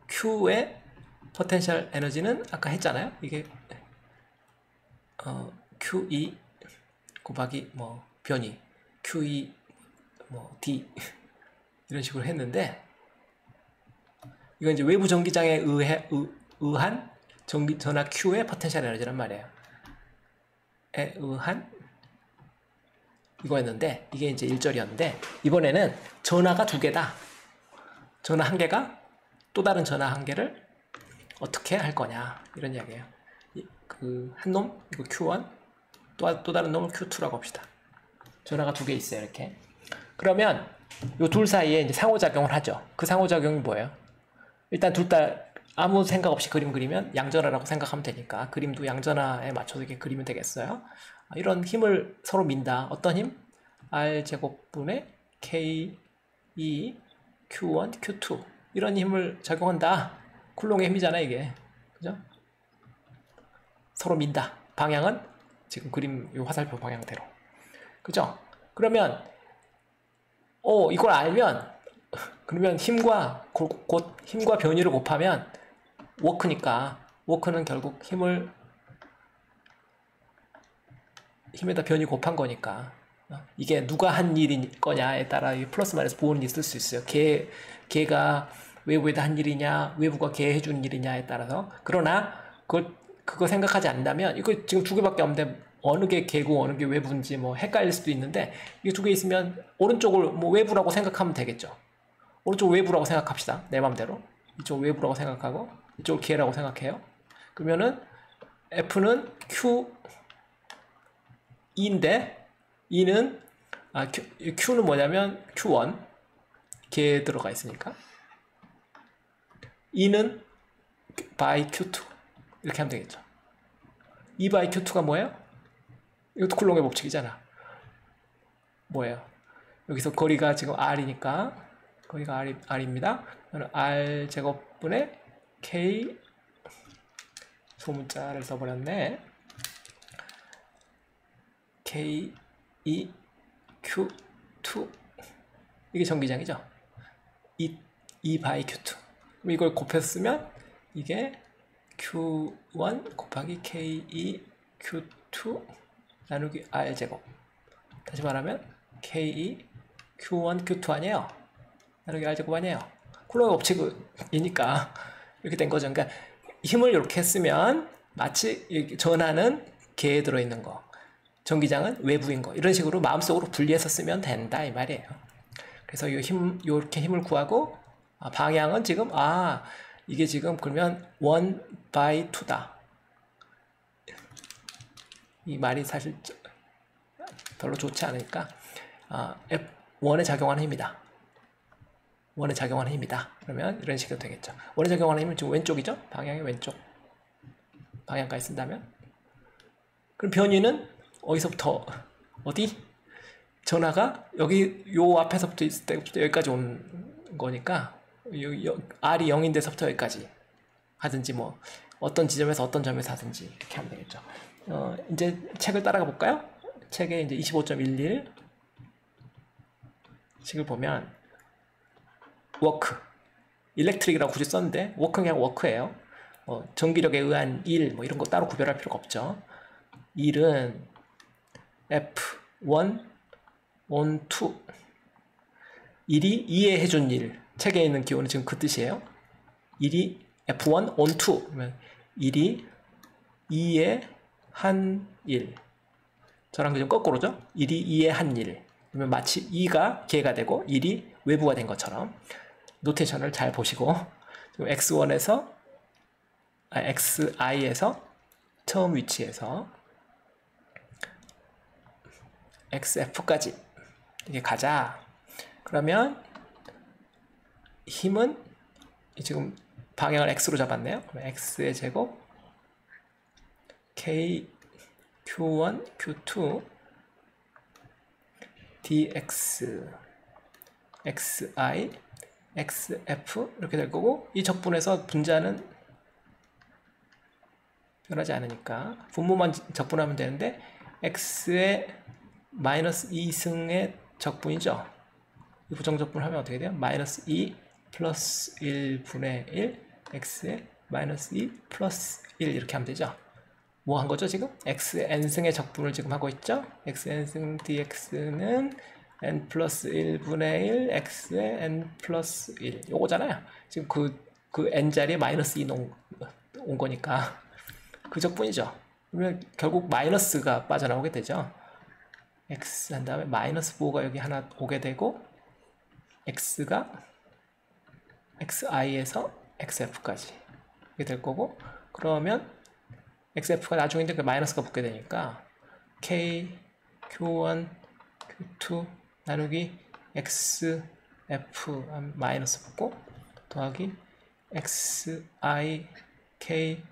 Q의 포텐셜 에너지는 아까 했잖아요. 이게 QE 곱하기 뭐 변이 QE 뭐 D 이런 식으로 했는데 이건 이제 외부 전기장에 의한 전하 Q의 포텐셜 에너지란 말이에요. 에 의한 이거였는데 이게 이제 1절이었는데 이번에는 전하가 두 개다. 전하 한 개가 또 다른 전하 한 개를 어떻게 할 거냐 이런 이야기예요. 그 한 놈 이거 Q1 또 다른 놈을 Q2라고 합시다. 전하가 두 개 있어요. 이렇게. 그러면 이 둘 사이에 이제 상호작용을 하죠. 그 상호작용이 뭐예요? 일단 둘 다 아무 생각 없이 그림 그리면 양전하라고 생각하면 되니까 그림도 양전하에 맞춰서 이렇게 그리면 되겠어요. 이런 힘을 서로 민다. 어떤 힘? R제곱분의 K, E, Q1, Q2 이런 힘을 작용한다. 쿨롱의 힘이잖아 이게. 그죠? 서로 민다. 방향은 지금 그림 이 화살표 방향대로. 그죠? 그러면 이걸 알면 그러면 힘과 곧 힘과 변이를 곱하면 워크니까 워크는 결국 힘에다 변이 곱한 거니까 이게 누가 한 일인 거냐에 따라 플러스 마이너스 보호는 있을 수 있어요. 걔가 외부에다 한 일이냐 외부가 걔 해주는 일이냐에 따라서. 그러나 그거 생각하지 않는다면 이거 지금 두 개밖에 없는데 어느 게 걔고 어느 게 외부인지 뭐 헷갈릴 수도 있는데 이게 두 개 있으면 오른쪽을 뭐 외부라고 생각하면 되겠죠. 오른쪽 외부라고 생각합시다. 내 맘대로. 이쪽 외부라고 생각하고 이쪽 걔라고 생각해요. 그러면은 F는 Q2인데 E는 Q는 뭐냐면 Q1 걔 들어가 있으니까 E는 by Q2 이렇게 하면 되겠죠. E by Q2가 뭐예요? 이것도 쿨롱의 법칙이잖아. 뭐예요? 여기서 거리가 지금 R이니까 거리가 R입니다. R 제곱분의 K 소문자를 써버렸네. K, E, Q2 이게 전기장이죠. E by Q2 이걸 곱해서 쓰면 이게 Q1 곱하기 K, E, Q2 나누기 R 제곱. 다시 말하면 K Q1 Q2 아니에요. 나누기 R 제곱 아니에요. 쿨러의 법칙이니까 이렇게 된 거죠. 그러니까 힘을 이렇게 쓰면 마치 전하는 개에 들어있는 거, 전기장은 외부인 거, 이런 식으로 마음속으로 분리해서 쓰면 된다 이 말이에요. 그래서 이렇게 힘을 구하고, 방향은 지금 이게 지금 그러면 1/2다. 이 말이 사실 별로 좋지 않으니까 F1에 작용하는 힘이다. 1에 작용하는 힘이다. 그러면 이런 식으로 되겠죠. 1에 작용하는 힘은 지금 왼쪽이죠. 방향의 왼쪽. 방향까지 쓴다면, 그럼 변위는 어디서부터 어디? 전하가 여기 요 앞에서부터 있을 때부터 여기까지 온 거니까 R이 0인 데서부터 여기까지 하든지 뭐 어떤 지점에서 어떤 점에서 하든지 이렇게 하면 되겠죠. 이제 책을 따라가 볼까요? 책에 이제 25.11 책을 보면 워크, 일렉트릭이라고 굳이 썼는데 워크는 그냥 워크예요. 전기력에 의한 일 뭐 이런 거 따로 구별할 필요가 없죠. 일은 F1 on 2, 일이 이해해준 일, 책에 있는 기호는 지금 그 뜻이에요. 일이 F1 on 2 그러면 일이 이해한 일, 저랑 좀 거꾸로죠. 일이 이해한 일 그러면 마치 이가 개가 되고 일이 외부가 된 것처럼 노테이션을 잘 보시고, X1에서 XI에서 처음 위치에서 XF까지 이게 가자. 그러면 힘은 지금 방향을 X로 잡았네요. 그럼 X의 제곱 K Q1 Q2 dx xi xf 이렇게 될 거고, 이 적분에서 분자는 변하지 않으니까 분모만 적분하면 되는데 x의 마이너스 2승의 적분이죠. 이 부정적분을 하면 어떻게 돼요? 마이너스 2 플러스 1분의 1 x의 마이너스 2 플러스 1 이렇게 하면 되죠. 뭐 한 거죠 지금? x의 n승의 적분을 지금 하고 있죠. x n승 dx는 n 플러스 1분의 1 x의 n 플러스 1 요거잖아요. 지금 그 n자리에 마이너스 2 온 거니까 그 적분이죠. 그러면 결국 마이너스가 빠져나오게 되죠. x 한 다음에 마이너스 5가 여기 하나 오게 되고, x가 xi에서 xf까지 이렇게 될 거고, 그러면 xf가 나중인데 그 마이너스가 붙게 되니까 k q1 q2 나누기 xf 마이너스 붙고 더하기 xi k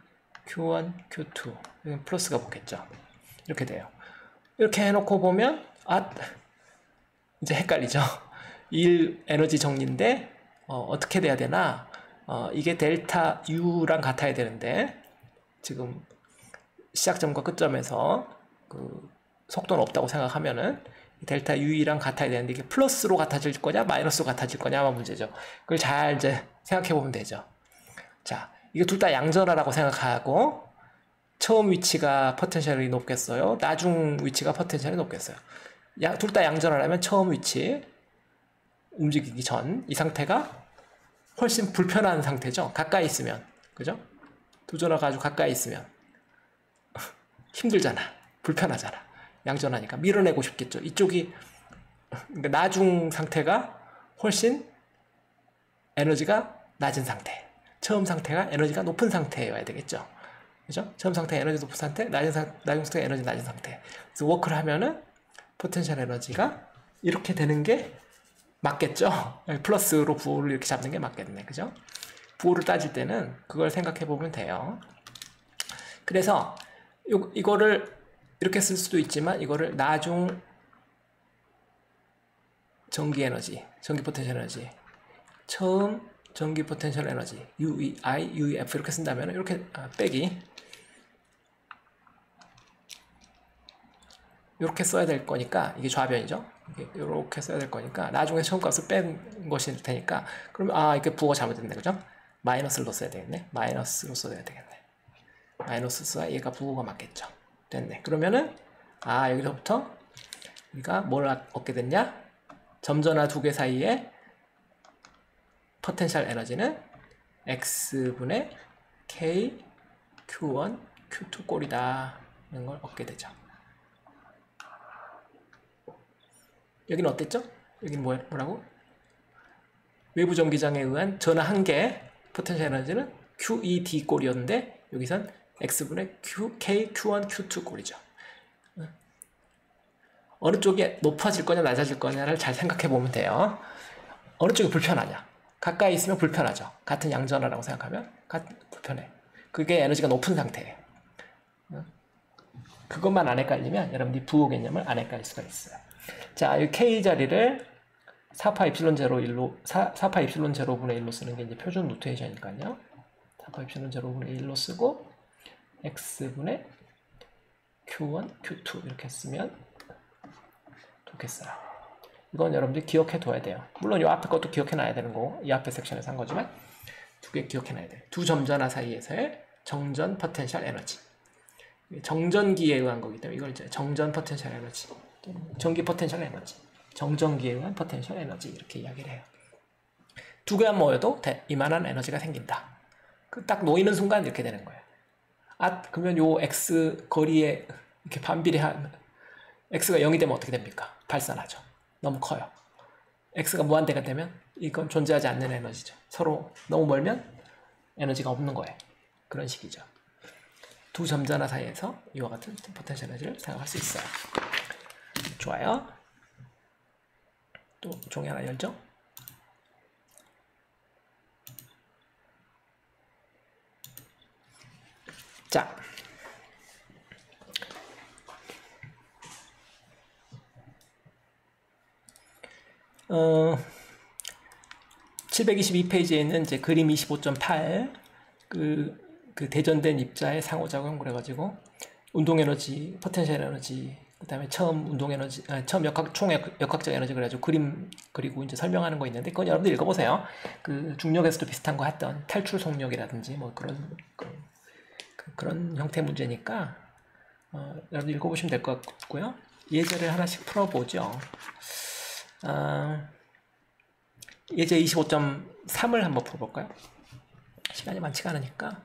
q1 q2 여기 플러스가 붙겠죠. 이렇게 돼요. 이렇게 해놓고 보면 이제 헷갈리죠. 일 에너지 정리인데 어떻게 돼야 되나, 이게 델타 U랑 같아야 되는데 지금 시작점과 끝점에서 그 속도는 없다고 생각하면은 델타 U랑 같아야 되는데 이게 플러스로 같아질 거냐 마이너스로 같아질 거냐만 문제죠. 그걸 잘 이제 생각해 보면 되죠. 자, 이게 둘 다 양전하라고 생각하고, 처음 위치가 포텐셜이 높겠어요? 나중 위치가 포텐셜이 높겠어요? 둘 다 양전하려면 처음 위치, 움직이기 전 이 상태가 훨씬 불편한 상태죠. 가까이 있으면. 그죠? 두 전화가 아주 가까이 있으면 힘들잖아. 불편하잖아. 양전하니까 밀어내고 싶겠죠. 이쪽이 그러니까 나중 상태가 훨씬 에너지가 낮은 상태, 처음 상태가 에너지가 높은 상태여야 되겠죠. 그죠? 처음 상태 에너지 높은 상태, 나중 상태 에너지 낮은 상태. 그래서 워크를 하면은 포텐셜 에너지가 이렇게 되는 게 맞겠죠. 플러스로 부호를 이렇게 잡는 게 맞겠네. 그죠? 부호를 따질 때는 그걸 생각해 보면 돼요. 그래서 이거를 이렇게 쓸 수도 있지만, 이거를 나중 전기 에너지, 전기 포텐셜 에너지, 처음 전기 포텐셜 에너지 UEI, UEF 이렇게 쓴다면 이렇게 빼기 이렇게 써야 될 거니까, 이게 좌변이죠. 이렇게 써야 될 거니까 나중에 처음 값을 뺀 것이 될 테니까, 그러면 이게 부호가 잘못됐네. 그죠? 마이너스로 써야 되겠네. 마이너스로 써야 되겠네. 마이너스 써야 얘가 부호가 맞겠죠. 됐네. 그러면은 아, 여기서부터 우리가 뭘 얻게 됐냐? 점전화 두 개 사이에 포텐셜 에너지는 X분의 K Q1 Q2 꼴이다 라는 걸 얻게 되죠. 여기는 어땠죠? 여기는 뭐라고? 외부 전기장에 의한 전하 한 개 포텐셜 에너지는 QED 꼴이었는데 여기선 X분의 K Q1 Q2 꼴이죠. 어느 쪽이 높아질 거냐 낮아질 거냐를 잘 생각해 보면 돼요. 어느 쪽이 불편하냐? 가까이 있으면 불편하죠. 같은 양전하라고 생각하면 불편해. 그게 에너지가 높은 상태예요. 그것만 안 헷갈리면 여러분들이 부호 개념을 안 헷갈릴 수가 있어요. 자, 이 K 자리를 4파 입실론 0 4파 입실론 0분의 1로 쓰는 게 이제 표준 노테이션이니까요. 4파 입실론 0분의 1로 쓰고 X분의 Q1, Q2 이렇게 쓰면 좋겠어요. 이건 여러분들이 기억해 둬야 돼요. 물론 이 앞에 것도 기억해 놔야 되는 거고 이 앞에 섹션에서 한 거지만 두 개 기억해 놔야 돼요. 두 점전화 사이에서의 정전 포텐셜 에너지. 정전기에 의한 거기 때문에 이걸 이제 정전 포텐셜 에너지, 전기 포텐셜 에너지, 정전기에 의한 포텐셜 에너지 이렇게 이야기를 해요. 두 개만 모여도 이만한 에너지가 생긴다. 딱 놓이는 순간 이렇게 되는 거예요. 아, 그러면 요 X 거리에 이렇게 반비례한 X가 0이 되면 어떻게 됩니까? 발산하죠. 너무 커요. X가 무한대가 되면 이건 존재하지 않는 에너지죠. 서로 너무 멀면 에너지가 없는 거예요. 그런 식이죠. 두 점전화 사이에서 이와 같은 포텐셜 에너지를 생각할 수 있어요. 좋아요. 또 종이 하나 열죠. 자, 722페이지에 있는 이제 그림 25.8 그 대전된 입자의 상호작용 그래가지고 운동에너지, 포텐셜 에너지, 그 다음에 처음 운동에너지, 처음 총 역학적 에너지 그래가지고 그림 그리고 이제 설명하는 거 있는데 그건 여러분들 읽어보세요. 그 중력에서도 비슷한 거 했던 탈출 속력이라든지 뭐 그런 형태 문제니까 여러분들 읽어보시면 될 것 같고요. 예제를 하나씩 풀어보죠. 예제 25.3을 한번 풀어볼까요? 시간이 많지가 않으니까.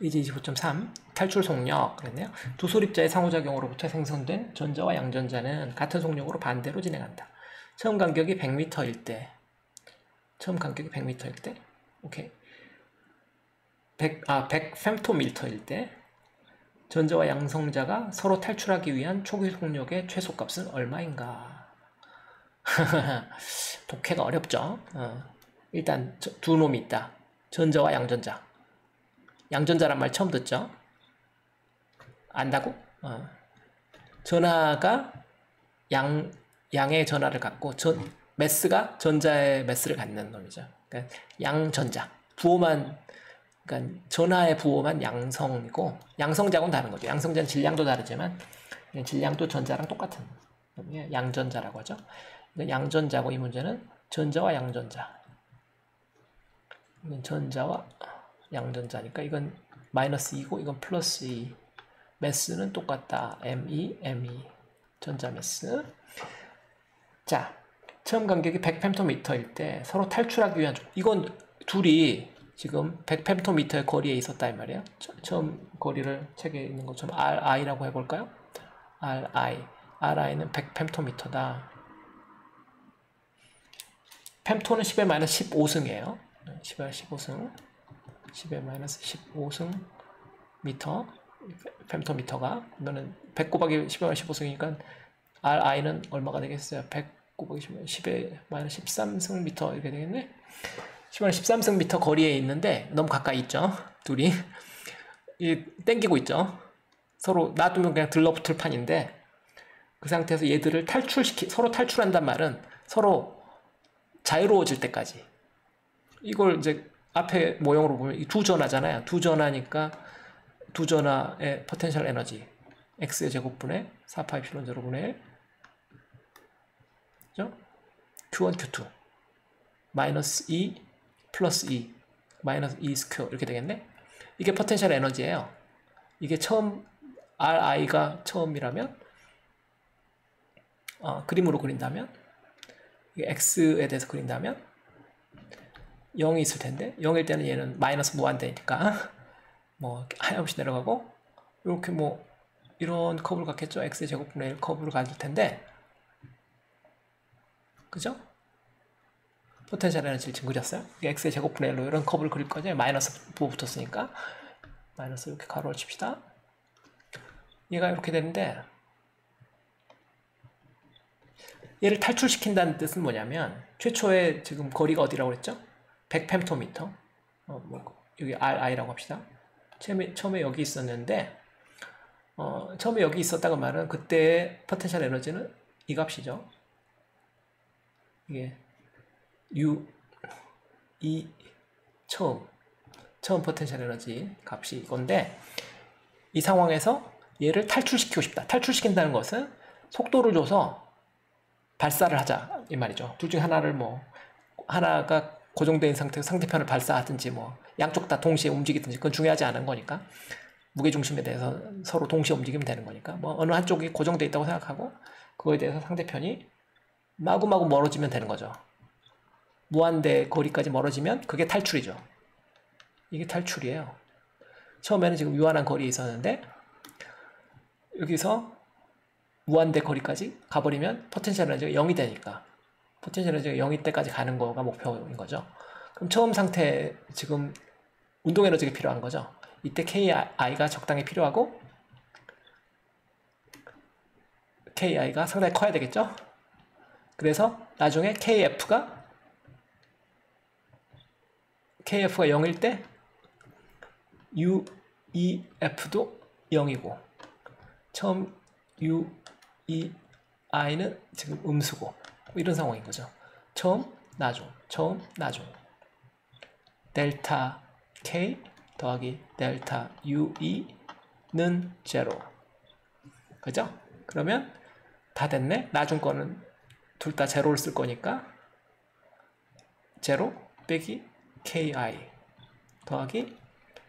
예제 25.3 탈출 속력 그랬네요. 두 소립자의 상호작용으로부터 생성된 전자와 양전자는 같은 속력으로 반대로 진행한다. 처음 간격이 100m일 때 오케이. 100 femtometer일 때 전자와 양성자가 서로 탈출하기 위한 초기 속력의 최소값은 얼마인가? 독해가 어렵죠. 일단 두 놈이 있다. 전자와 양전자. 양전자란 말 처음 듣죠? 안다고? 전하가 양의 전하를 갖고 매스가 전자의 매스를 갖는 놈이죠. 그러니까 양전자. 부호만 그러니까 전하의 부호만 양성이고 양성자하고는 다른 거죠. 양성자는 질량도 다르지만 질량도 전자랑 똑같은 놈이에요. 양전자라고 하죠. 양전자고 이 문제는 전자와 양전자. 이건 전자와 양전자니까 이건 마이너스 2고 이건 플러스 2. 매스는 똑같다. Me, Me. 전자 매스. 자, 처음 간격이 100femtometer일 때 서로 탈출하기 위한 이건 둘이 지금 100femtometer의 거리에 있었다 이 말이에요. 처음 거리를 책에 있는 것처럼 RI라고 해볼까요? RI는 100femtometer다. fem토는 10의 마이너스 15승이에요. 10의 15승. 10의 마이너스 15승 미터. femtometer가 그러면은 100 곱하기 10의 마이너스 15승이니까 RI는 얼마가 되겠어요? 100 곱하기 10의 마이너스 13승 미터 이렇게 되겠네. 10의 13승 미터 거리에 있는데 너무 가까이 있죠. 둘이 땡기고 있죠. 서로 놔두면 그냥 들러붙을 판인데 그 상태에서 얘들을 서로 탈출한단 말은 서로 자유로워질 때까지. 이걸 이제 앞에 모형으로 보면 이 두 전하잖아요. 두 전하니까 두 전하의 포텐셜 에너지 x의 제곱분의 4파 입실론 0분의 1 그죠? Q1, Q2 마이너스 2 플러스 2 마이너스 2 스퀘어 이렇게 되겠네. 이게 포텐셜 에너지예요. 이게 처음 Ri가 처음이라면 그림으로 그린다면 이게 X에 대해서 그린다면 0이 있을 텐데 0일 때는 얘는 마이너스 무한대니까 뭐 하염없이 내려가고 이렇게 뭐 이런 커브를 갖겠죠. X의 제곱분의 1 커브를 가질 텐데 그죠? 포텐셜 에너지를 지금 그렸어요. X의 제곱분의 1로 이런 커브를 그릴 거죠. 마이너스 부호 붙었으니까 마이너스 이렇게 가로를 칩시다. 얘가 이렇게 되는데 얘를 탈출시킨다는 뜻은 뭐냐면 최초의 지금 거리가 어디라고 그랬죠? 100펜토미터 뭐 여기 RI라고 합시다. 처음에 여기 있었는데 처음에 여기 있었다고 말은 그때의 포텐셜 에너지는 이 값이죠. 이게 이 처음 포텐셜 에너지 값이 이건데 이 상황에서 얘를 탈출시키고 싶다. 탈출시킨다는 것은 속도를 줘서 발사를 하자 이 말이죠. 둘 중에 하나를 뭐 하나가 고정된 상태에서 상대편을 발사하든지 뭐 양쪽 다 동시에 움직이든지 그건 중요하지 않은 거니까 무게중심에 대해서 서로 동시에 움직이면 되는 거니까 뭐 어느 한쪽이 고정되어 있다고 생각하고 그거에 대해서 상대편이 마구마구 멀어지면 되는 거죠. 무한대 거리까지 멀어지면 그게 탈출이죠. 이게 탈출이에요. 처음에는 지금 유한한 거리에 있었는데 여기서 무한대 거리까지 가버리면 포텐셜 에너지가 0이 되니까 포텐셜 에너지가 0일 때까지 가는 거가 목표인 거죠. 그럼 처음 상태 지금 운동 에너지가 필요한 거죠. 이때 KI가 적당히 필요하고 KI가 상당히 커야 되겠죠. 그래서 나중에 KF가 0일 때 UEF도 0이고 처음 UEI는 지금 음수고 이런 상황인 거죠. 처음 나중 델타 K 더하기 델타 UE는 제로 그죠? 그러면 다 됐네. 나중 거는 둘 다 제로를 쓸 거니까 제로 빼기 KI 더하기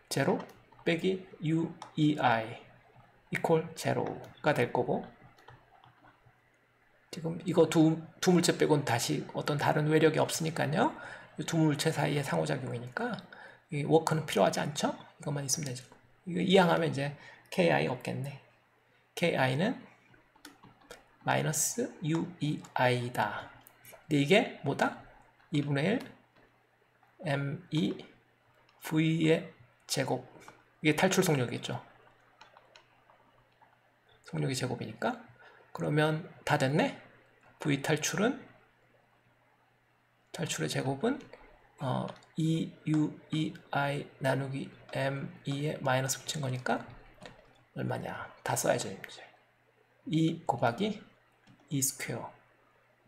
제로 빼기 UEI 이퀄 제로가 될 거고 지금 이거 두 물체 빼고는 다시 어떤 다른 외력이 없으니까요. 두 물체 사이의 상호작용이니까 이 워크는 필요하지 않죠? 이것만 있으면 되죠. 이거 이항하면 이제 KI 없겠네. KI는 마이너스 UEI다. 근데 이게 뭐다? 2분의 1 ME V의 제곱. 이게 탈출 속력이겠죠. 속력이 제곱이니까. 그러면 다 됐네? V 탈출의 제곱은 EUEI 나누기 ME에 마이너스 붙인 거니까 얼마냐? 다 써야죠. 이제 2 곱하기 2 스퀘어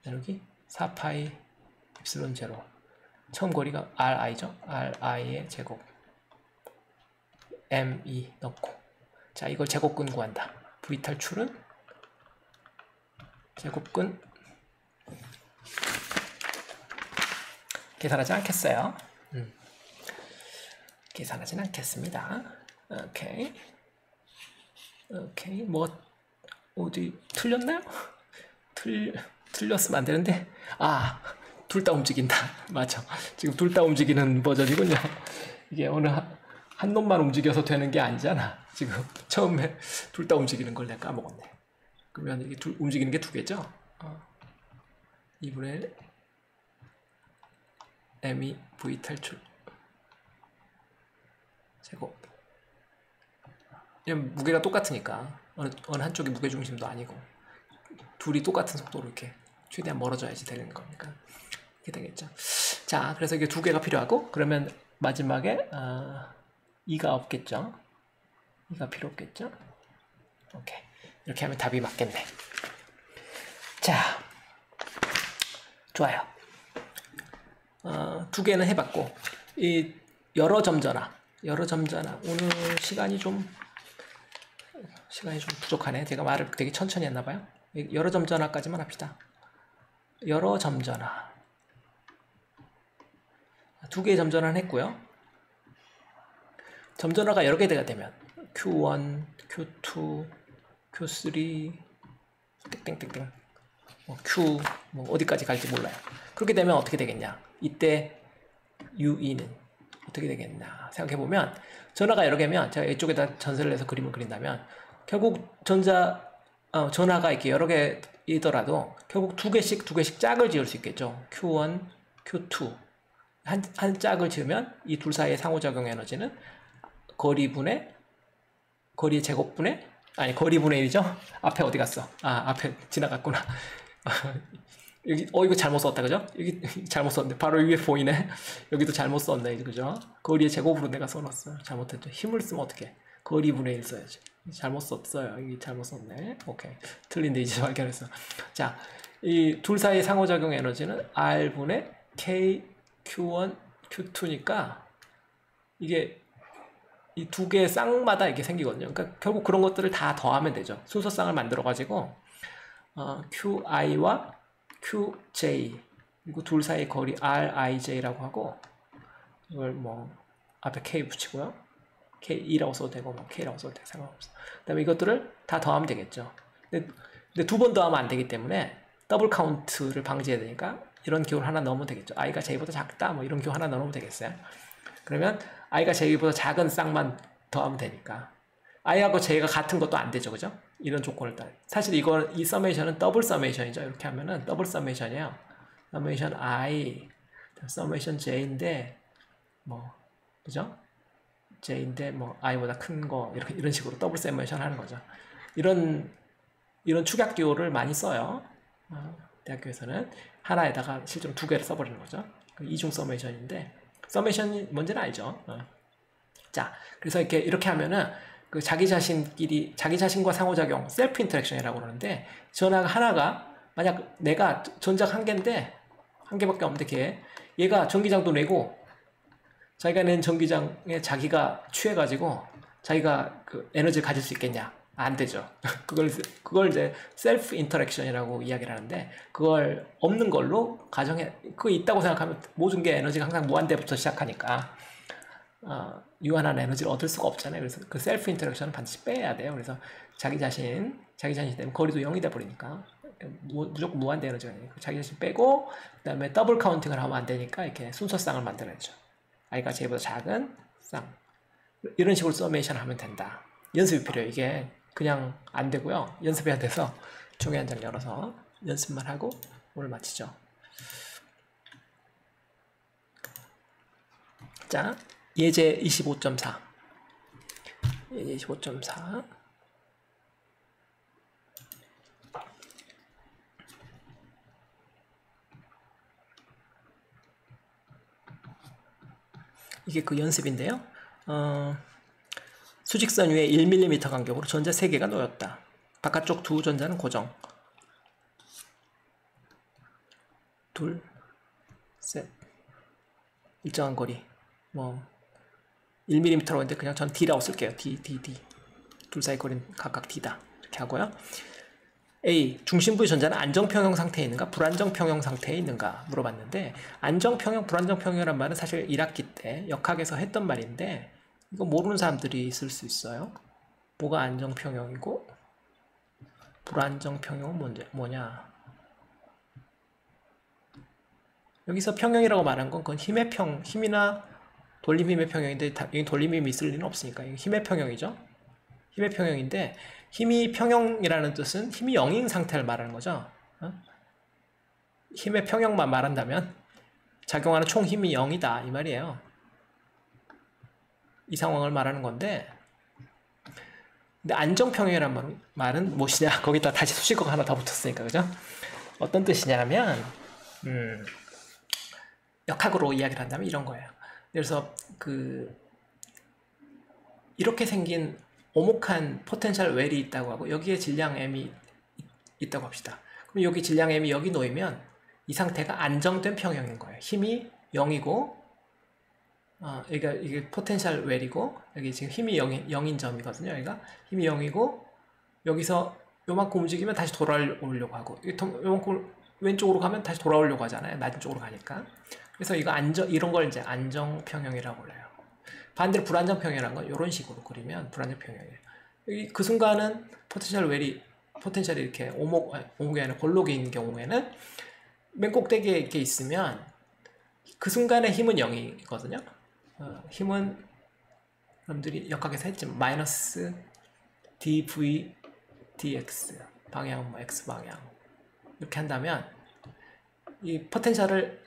나누기 4파이 입실론 제로 처음 거리가 RI죠. RI의 제곱 ME 넣고 자 이걸 제곱근 구한다. V 탈출은 제곱근 계산하지 않겠어요. 계산하진 않겠습니다. 오케이 뭐 어디 틀렸나요? 틀렸으면 안 되는데 둘 다 움직인다. 맞아. 지금 둘 다 움직이는 버전이군요. 이게 어느 한 놈만 움직여서 되는 게 아니잖아. 지금 처음에 둘 다 움직이는 걸 내가 까먹었네. 그러면 이게 움직이는 게 두 개죠? 2분의 1 ME V 탈출 제곱 왜냐면 무게가 똑같으니까 어느 한쪽이 무게중심도 아니고 둘이 똑같은 속도로 이렇게 최대한 멀어져야지 되는 거니까 이렇게 되겠죠. 자, 그래서 이게 두 개가 필요하고 그러면 마지막에 2가 없겠죠. 2가 필요 없겠죠. 오케이. 이렇게 하면 답이 맞겠네. 자, 좋아요. 두 개는 해봤고 이 여러 점 전화 오늘 시간이 좀 부족하네. 제가 말을 되게 천천히 했나봐요. 여러 점 전화까지만 합시다. 여러 점 전화 두 개의 점 전화는 했고요. 점전화가 여러 개가 되면 Q1, Q2, Q3 땡땡땡땡 뭐 Q 뭐 어디까지 갈지 몰라요. 그렇게 되면 어떻게 되겠냐? 이때 U2는 어떻게 되겠나 생각해보면 전화가 여러 개면 제가 이쪽에다 전세를 내서 그림을 그린다면 결국 전화가 이렇게 여러 개이더라도 결국 두 개씩 짝을 지을 수 있겠죠. Q1, Q2 한 짝을 지으면 이 둘 사이의 상호작용 에너지는 거리분의 거리의 제곱분의 아니 거리분의 1이죠. 앞에 어디 갔어? 앞에 지나갔구나. 여기 이거 잘못 썼다 그죠? 여기 잘못 썼는데 바로 위에 보이네. 여기도 잘못 썼네 그죠? 거리의 제곱으로 내가 써놨어. 잘못했죠. 힘을 쓰면 어떻게? 거리분의 1 써야지. 잘못 썼어요. 여기 잘못 썼네. 오케이. 틀린데 이제 발견했어. 자, 이 둘 사이의 상호작용 에너지는 R분의 K Q1 Q2니까 이게 이 두 개의 쌍마다 이렇게 생기거든요. 그러니까 결국 그런 것들을 다 더하면 되죠. 순서쌍을 만들어 가지고 QI와 QJ 그리고 둘 사이 거리 RIJ라고 하고 이걸 뭐 앞에 K 붙이고요. K2라고 써도 되고 뭐 K라고 써도 되고 상관없어. 그 다음에 이것들을 다 더하면 되겠죠. 근데 두 번 더하면 안 되기 때문에 더블 카운트를 방지해야 되니까 이런 기호를 하나 넣으면 되겠죠. i가 j보다 작다 뭐 이런 기호 하나 넣으면 되겠어요. 그러면 i가 j보다 작은 쌍만 더하면 되니까 i하고 j가 같은 것도 안 되죠. 그죠? 이런 조건을 따라. 사실 이 서메이션은 더블 서메이션이죠. 이렇게 하면은 더블 서메이션이에요. 서메이션 i 서메이션 j인데 뭐 그죠? j인데 뭐 i보다 큰 거 이런 식으로 더블 서메이션 하는 거죠. 이런 축약 기호를 많이 써요. 대학교에서는 하나에다가 실제로 두 개를 써버리는 거죠. 이중 서메이션인데 서메이션이 뭔지는 알죠. 자, 그래서 이렇게 하면은 그 자기 자신과 상호작용 셀프 인터랙션이라고 그러는데 전화가 하나가 만약 내가 전자가 한 개인데 한 개밖에 없는데 얘가 전기장도 내고 자기가 낸 전기장에 자기가 취해가지고 자기가 그 에너지를 가질 수 있겠냐? 안 되죠. 그걸 이제 셀프 인터랙션이라고 이야기를 하는데 그걸 없는 걸로 그거 있다고 생각하면 모든 게 에너지가 항상 무한대부터 시작하니까 유한한 에너지를 얻을 수가 없잖아요. 그래서 그 셀프 인터랙션을 반드시 빼야 돼요. 그래서 자기 자신 때문에 거리도 0이 돼버리니까 무조건 무한대 에너지가 되니까 자기 자신 빼고 그 다음에 더블 카운팅을 하면 안 되니까 이렇게 순서쌍을 만들어야죠. i가 j보다 작은 쌍 이런 식으로 서메이션을 하면 된다. 연습이 필요해요. 이게 그냥 안 되고요. 연습해야 돼서 종이 한 장 열어서 연습만 하고 오늘 마치죠. 자, 예제 25.4 예제 25.4 이게 그 연습인데요. 수직선 위에 1mm 간격으로 전자 3개가 놓였다. 바깥쪽 두 전자는 고정. 둘, 셋. 일정한 거리. 뭐 1mm라고 했는데 그냥 전 D라고 쓸게요. D. 둘 사이 거리는 각각 D다. 이렇게 하고요. A. 중심부의 전자는 안정평형 상태에 있는가 불안정평형 상태에 있는가 물어봤는데 안정평형, 불안정평형이란 말은 사실 1학기 때 역학에서 했던 말인데 이거 모르는 사람들이 있을 수 있어요. 뭐가 안정평형이고 불안정평형은 뭐냐? 여기서 평형이라고 말한 건 그건 힘이나 돌림힘의 평형인데 여기 돌림힘이 있을 리는 없으니까 이거 힘의 평형이죠. 힘의 평형인데 힘이 평형이라는 뜻은 힘이 0인 상태를 말하는 거죠. 힘의 평형만 말한다면 작용하는 총 힘이 0이다 이 말이에요. 이 상황을 말하는 건데 근데 안정평형이라는 말은 무엇이냐? 거기다 다시 수식어가 하나 더 붙었으니까 그죠? 어떤 뜻이냐면 역학으로 이야기를 한다면 이런 거예요. 그래서 이렇게 생긴 오목한 포텐셜 웰이 있다고 하고 여기에 질량 M이 있다고 합시다. 그럼 여기 질량 M이 여기 놓이면 이 상태가 안정된 평형인 거예요. 힘이 0이고 그러니까 이게 포텐셜 웰이고 여기 지금 힘이 0인 점이거든요. 여기가 힘이 0이고 여기서 요만큼 움직이면 다시 돌아오려고 하고 요만큼 왼쪽으로 가면 다시 돌아오려고 하잖아요. 낮은 쪽으로 가니까. 그래서 이런 걸 이제 안정평형이라고 불러요. 반대로 불안정평형이라는 건 이런 식으로 그리면 불안정평형이에요. 그 순간은 포텐셜이 이렇게 오목이 아니라 골록이 있는 경우에는 맨 꼭대기에 이렇게 있으면 그 순간의 힘은 0이거든요. 힘은 여러분들이 역학에서 했지만 마이너스 dv dx 방향은 뭐 x 방향 이렇게 한다면 이 포텐셜을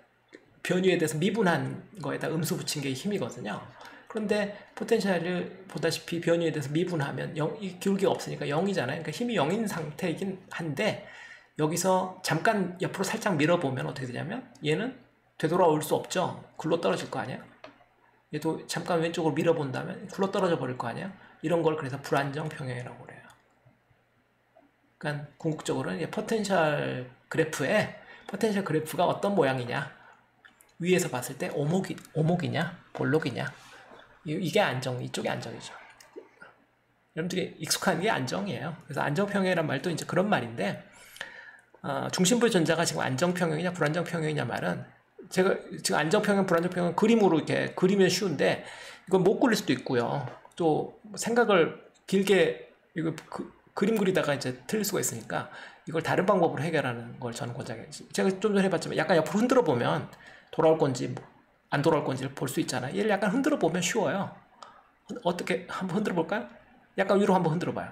변위에 대해서 미분한 거에다 음수 붙인 게 힘이거든요. 그런데 포텐셜을 보다시피 변위에 대해서 미분하면 이 기울기가 없으니까 0이잖아요. 그러니까 힘이 0인 상태이긴 한데 여기서 잠깐 옆으로 살짝 밀어보면 어떻게 되냐면 얘는 되돌아올 수 없죠. 굴러 떨어질 거 아니야. 얘도 잠깐 왼쪽으로 밀어본다면 굴러 떨어져 버릴 거 아니야. 이런 걸 그래서 불안정 평형이라고 그래요. 그러니까 궁극적으로는 포텐셜 그래프가 어떤 모양이냐, 위에서 봤을 때 오목이냐 볼록이냐, 이게 이쪽이 안정이죠. 여러분들이 익숙한 게 안정이에요. 그래서 안정평형이란 말도 이제 그런 말인데, 중심부의 전자가 지금 안정평형이냐 불안정평형이냐 말은, 제가 지금 안정평형 불안정평형 그림으로 이렇게 그리면 쉬운데 이건 못 그릴 수도 있고요. 또 생각을 길게 이거 그림 그리다가 이제 틀릴 수가 있으니까 이걸 다른 방법으로 해결하는 걸 저는 권장해요. 제가 좀 전에 해봤지만 약간 옆으로 흔들어 보면 돌아올 건지 안 돌아올 건지를 볼 수 있잖아요. 얘를 약간 흔들어 보면 쉬워요. 어떻게 한번 흔들어 볼까요? 약간 위로 한번 흔들어 봐요.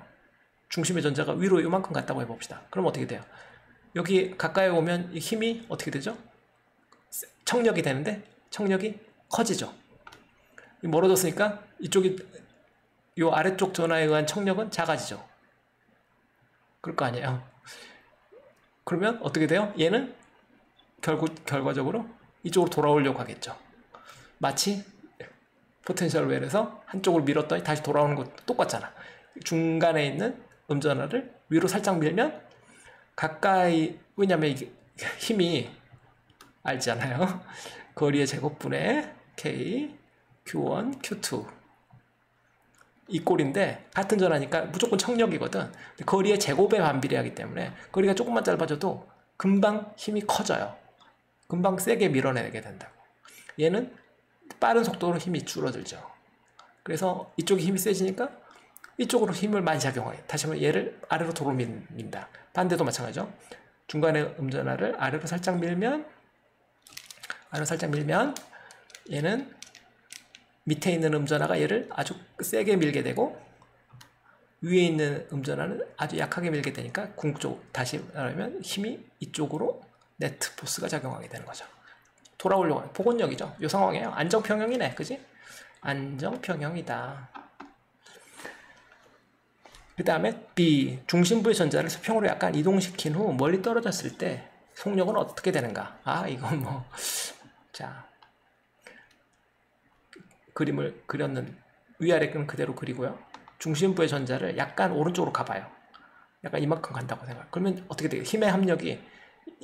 중심의 전자가 위로 이만큼 갔다고 해봅시다. 그럼 어떻게 돼요? 여기 가까이 오면 이 힘이 어떻게 되죠? 청력이 되는데 청력이 커지죠. 멀어졌으니까 이쪽이 이 아래쪽 전하에 의한 청력은 작아지죠. 그럴 거 아니에요. 그러면 어떻게 돼요? 얘는 결과적으로 이쪽으로 돌아오려고 하겠죠. 마치 포텐셜 웰에서 한쪽으로 밀었더니 다시 돌아오는 것도 똑같잖아. 중간에 있는 음전하를 위로 살짝 밀면 가까이, 왜냐면 이게 힘이 알잖아요. 거리의 제곱분의 K, Q1, Q2 이 꼴인데 같은 전하니까 무조건 청력이거든. 거리의 제곱에 반비례하기 때문에 거리가 조금만 짧아져도 금방 힘이 커져요. 금방 세게 밀어내게 된다고. 얘는 빠른 속도로 힘이 줄어들죠. 그래서 이쪽이 힘이 세지니까 이쪽으로 힘을 많이 작용하게. 다시 한번 얘를 아래로 도로 민다. 반대도 마찬가지죠. 중간에 음전하를 아래로 살짝 밀면 얘는 밑에 있는 음전하가 얘를 아주 세게 밀게 되고 위에 있는 음전하는 아주 약하게 밀게 되니까 궁극적으로 다시 말하면 힘이 이쪽으로 네트 포스가 작용하게 되는 거죠. 돌아오려고 하는 복원력이죠. 이 상황이에요. 안정평형이네. 그지? 안정평형이다. 그 다음에 B. 중심부의 전자를 수평으로 약간 이동시킨 후 멀리 떨어졌을 때 속력은 어떻게 되는가? 이건 뭐, 자, 그림을 그렸는 위아래 끈 그대로 그리고요. 중심부의 전자를 약간 오른쪽으로 가봐요. 약간 이만큼 간다고 생각. 그러면 어떻게 돼요? 힘의 합력이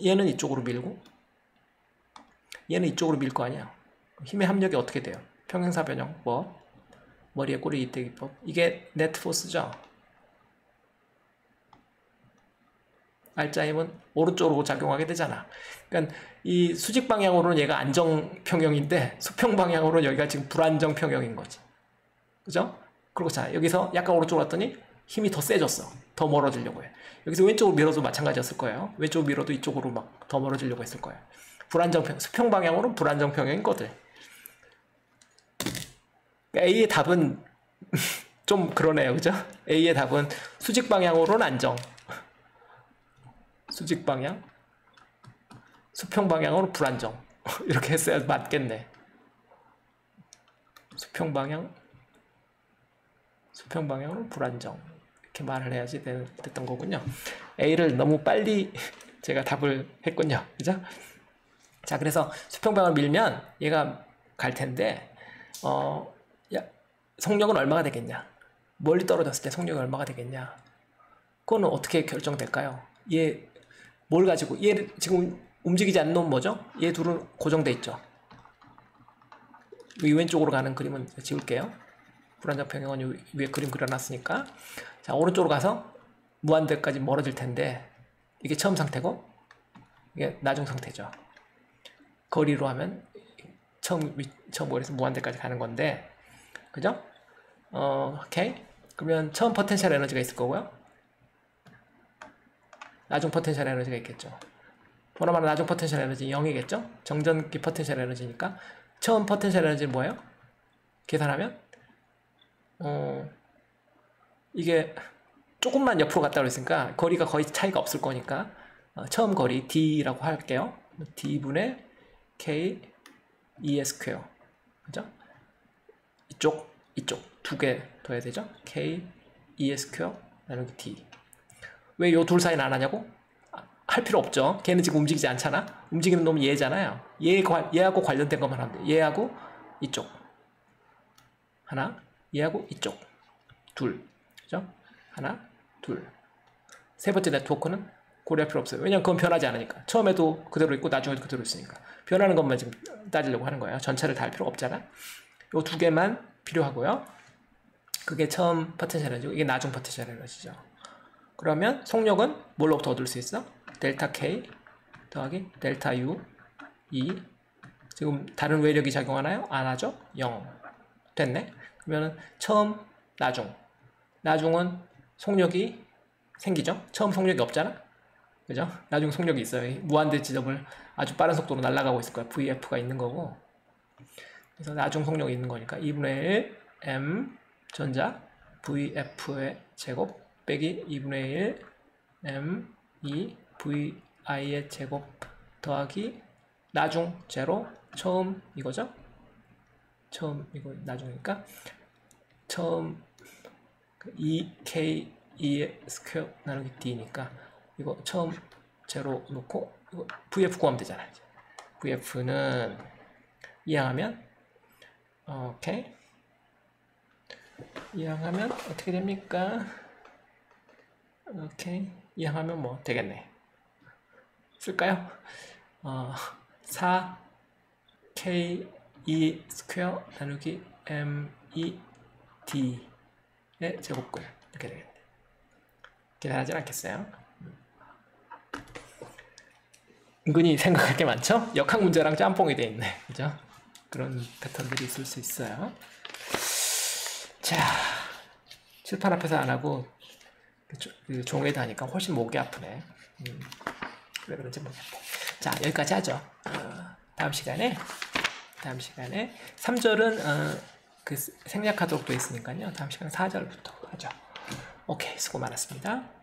얘는 이쪽으로 밀고 얘는 이쪽으로 밀 거 아니야. 힘의 합력이 어떻게 돼요? 평행사 변형법, 머리에 꼬리 이때기법. 이게 네트 포스죠. 알짜 힘은 오른쪽으로 작용하게 되잖아. 그러니까 이 수직 방향으로는 얘가 안정평형인데 수평 방향으로는 여기가 지금 불안정평형인 거지. 그죠? 그리고 자, 여기서 약간 오른쪽으로 왔더니 힘이 더 세졌어. 더 멀어지려고 해. 여기서 왼쪽으로 밀어도 마찬가지였을 거예요. 왼쪽으로 밀어도 이쪽으로 막 더 멀어지려고 했을 거예요. 수평 방향으로는 불안정평형인 거들. A의 답은 좀 그러네요. 그죠? A의 답은 수직 방향으로는 안정. 수직 방향, 수평 방향으로 불안정. 이렇게 했어야 맞겠네. 수평 방향으로 불안정. 이렇게 말을 해야지 됐던 거군요. A를 너무 빨리 제가 답을 했군요. 그죠? 자, 그래서 수평 방향을 밀면 얘가 갈 텐데, 속력은 얼마가 되겠냐? 멀리 떨어졌을 때 속력이 얼마가 되겠냐? 그거는 어떻게 결정될까요? 얘 뭘 가지고, 얘 지금 움직이지 않는 놈 뭐죠? 얘 둘은 고정돼 있죠. 이 왼쪽으로 가는 그림은 지울게요. 불안정평형은 위에 그림 그려놨으니까. 자, 오른쪽으로 가서 무한대까지 멀어질 텐데, 이게 처음 상태고 이게 나중 상태죠. 거리로 하면 처음 거리에서 무한대까지 가는 건데, 그죠? 오케이. 그러면 처음 포텐셜 에너지가 있을 거고요. 나중 포텐셜 에너지가 있겠죠. 뭐라 말하면 나중 포텐셜 에너지 0이겠죠? 정전기 포텐셜 에너지니까 처음 포텐셜 에너지는 뭐예요? 계산하면 이게 조금만 옆으로 갔다 그랬으니까 거리가 거의 차이가 없을 거니까 처음 거리 D라고 할게요. D분의 K ES 스퀘어. 그죠? 이쪽 두 개 둬야 되죠? K ES 스퀘어 나누기 D. 왜 요 둘 사이는 안 하냐고? 할 필요 없죠. 걔는 지금 움직이지 않잖아. 움직이는 놈은 얘잖아요. 얘하고 관련된 것만 하면 돼. 얘하고 이쪽 하나, 얘하고 이쪽 둘, 그죠? 하나, 둘. 세 번째 네트워크는 고려할 필요 없어요. 왜냐면 그건 변하지 않으니까. 처음에도 그대로 있고 나중에도 그대로 있으니까. 변하는 것만 지금 따지려고 하는 거예요. 전체를 다 할 필요가 없잖아. 요 두 개만 필요하고요. 그게 처음 포텐셜 에너지고 이게 나중 포텐셜 에너지죠. 그러면 속력은 뭘로부터 얻을 수 있어? 델타 K 더하기 델타 U 2. 지금 다른 외력이 작용하나요? 안 하죠? 0. 됐네. 그러면은 처음 나중은 속력이 생기죠? 처음 속력이 없잖아? 그죠? 나중 속력이 있어요. 무한대 지점을 아주 빠른 속도로 날아가고 있을 거야. VF가 있는 거고. 그래서 나중 속력이 있는 거니까 2분의 1 M 전자 VF의 제곱 빼기 2분의 1 M 2 VI의 제곱 더하기 나중 제로 처음 이거죠? 처음 이거 나중이니까 처음 2K 2의 스퀘어 나누기 D니까 이거 처음 제로 놓고 이거 VF 구하면 되잖아요. VF는 이항하면 오케이 이항하면 어떻게 됩니까? 오케이 이항하면 뭐 되겠네. 쓸까요? 4K 2 스퀘어 나누기 M2 D의 제곱근 이렇게 되겠네. 계산하진 않겠어요. 은근히 생각할 게 많죠? 역학 문제랑 짬뽕이 돼 있네. 그죠? 그런 패턴들이 있을 수 있어요. 자, 칠판 앞에서 안 하고 그 종이에다 하니까 훨씬 목이 아프네. 왜 그런지 모르겠고. 자, 여기까지 하죠. 다음 시간에 3절은 그 생략하도록 되어 있으니까요. 다음 시간에 4절부터 하죠. 오케이, 수고 많았습니다.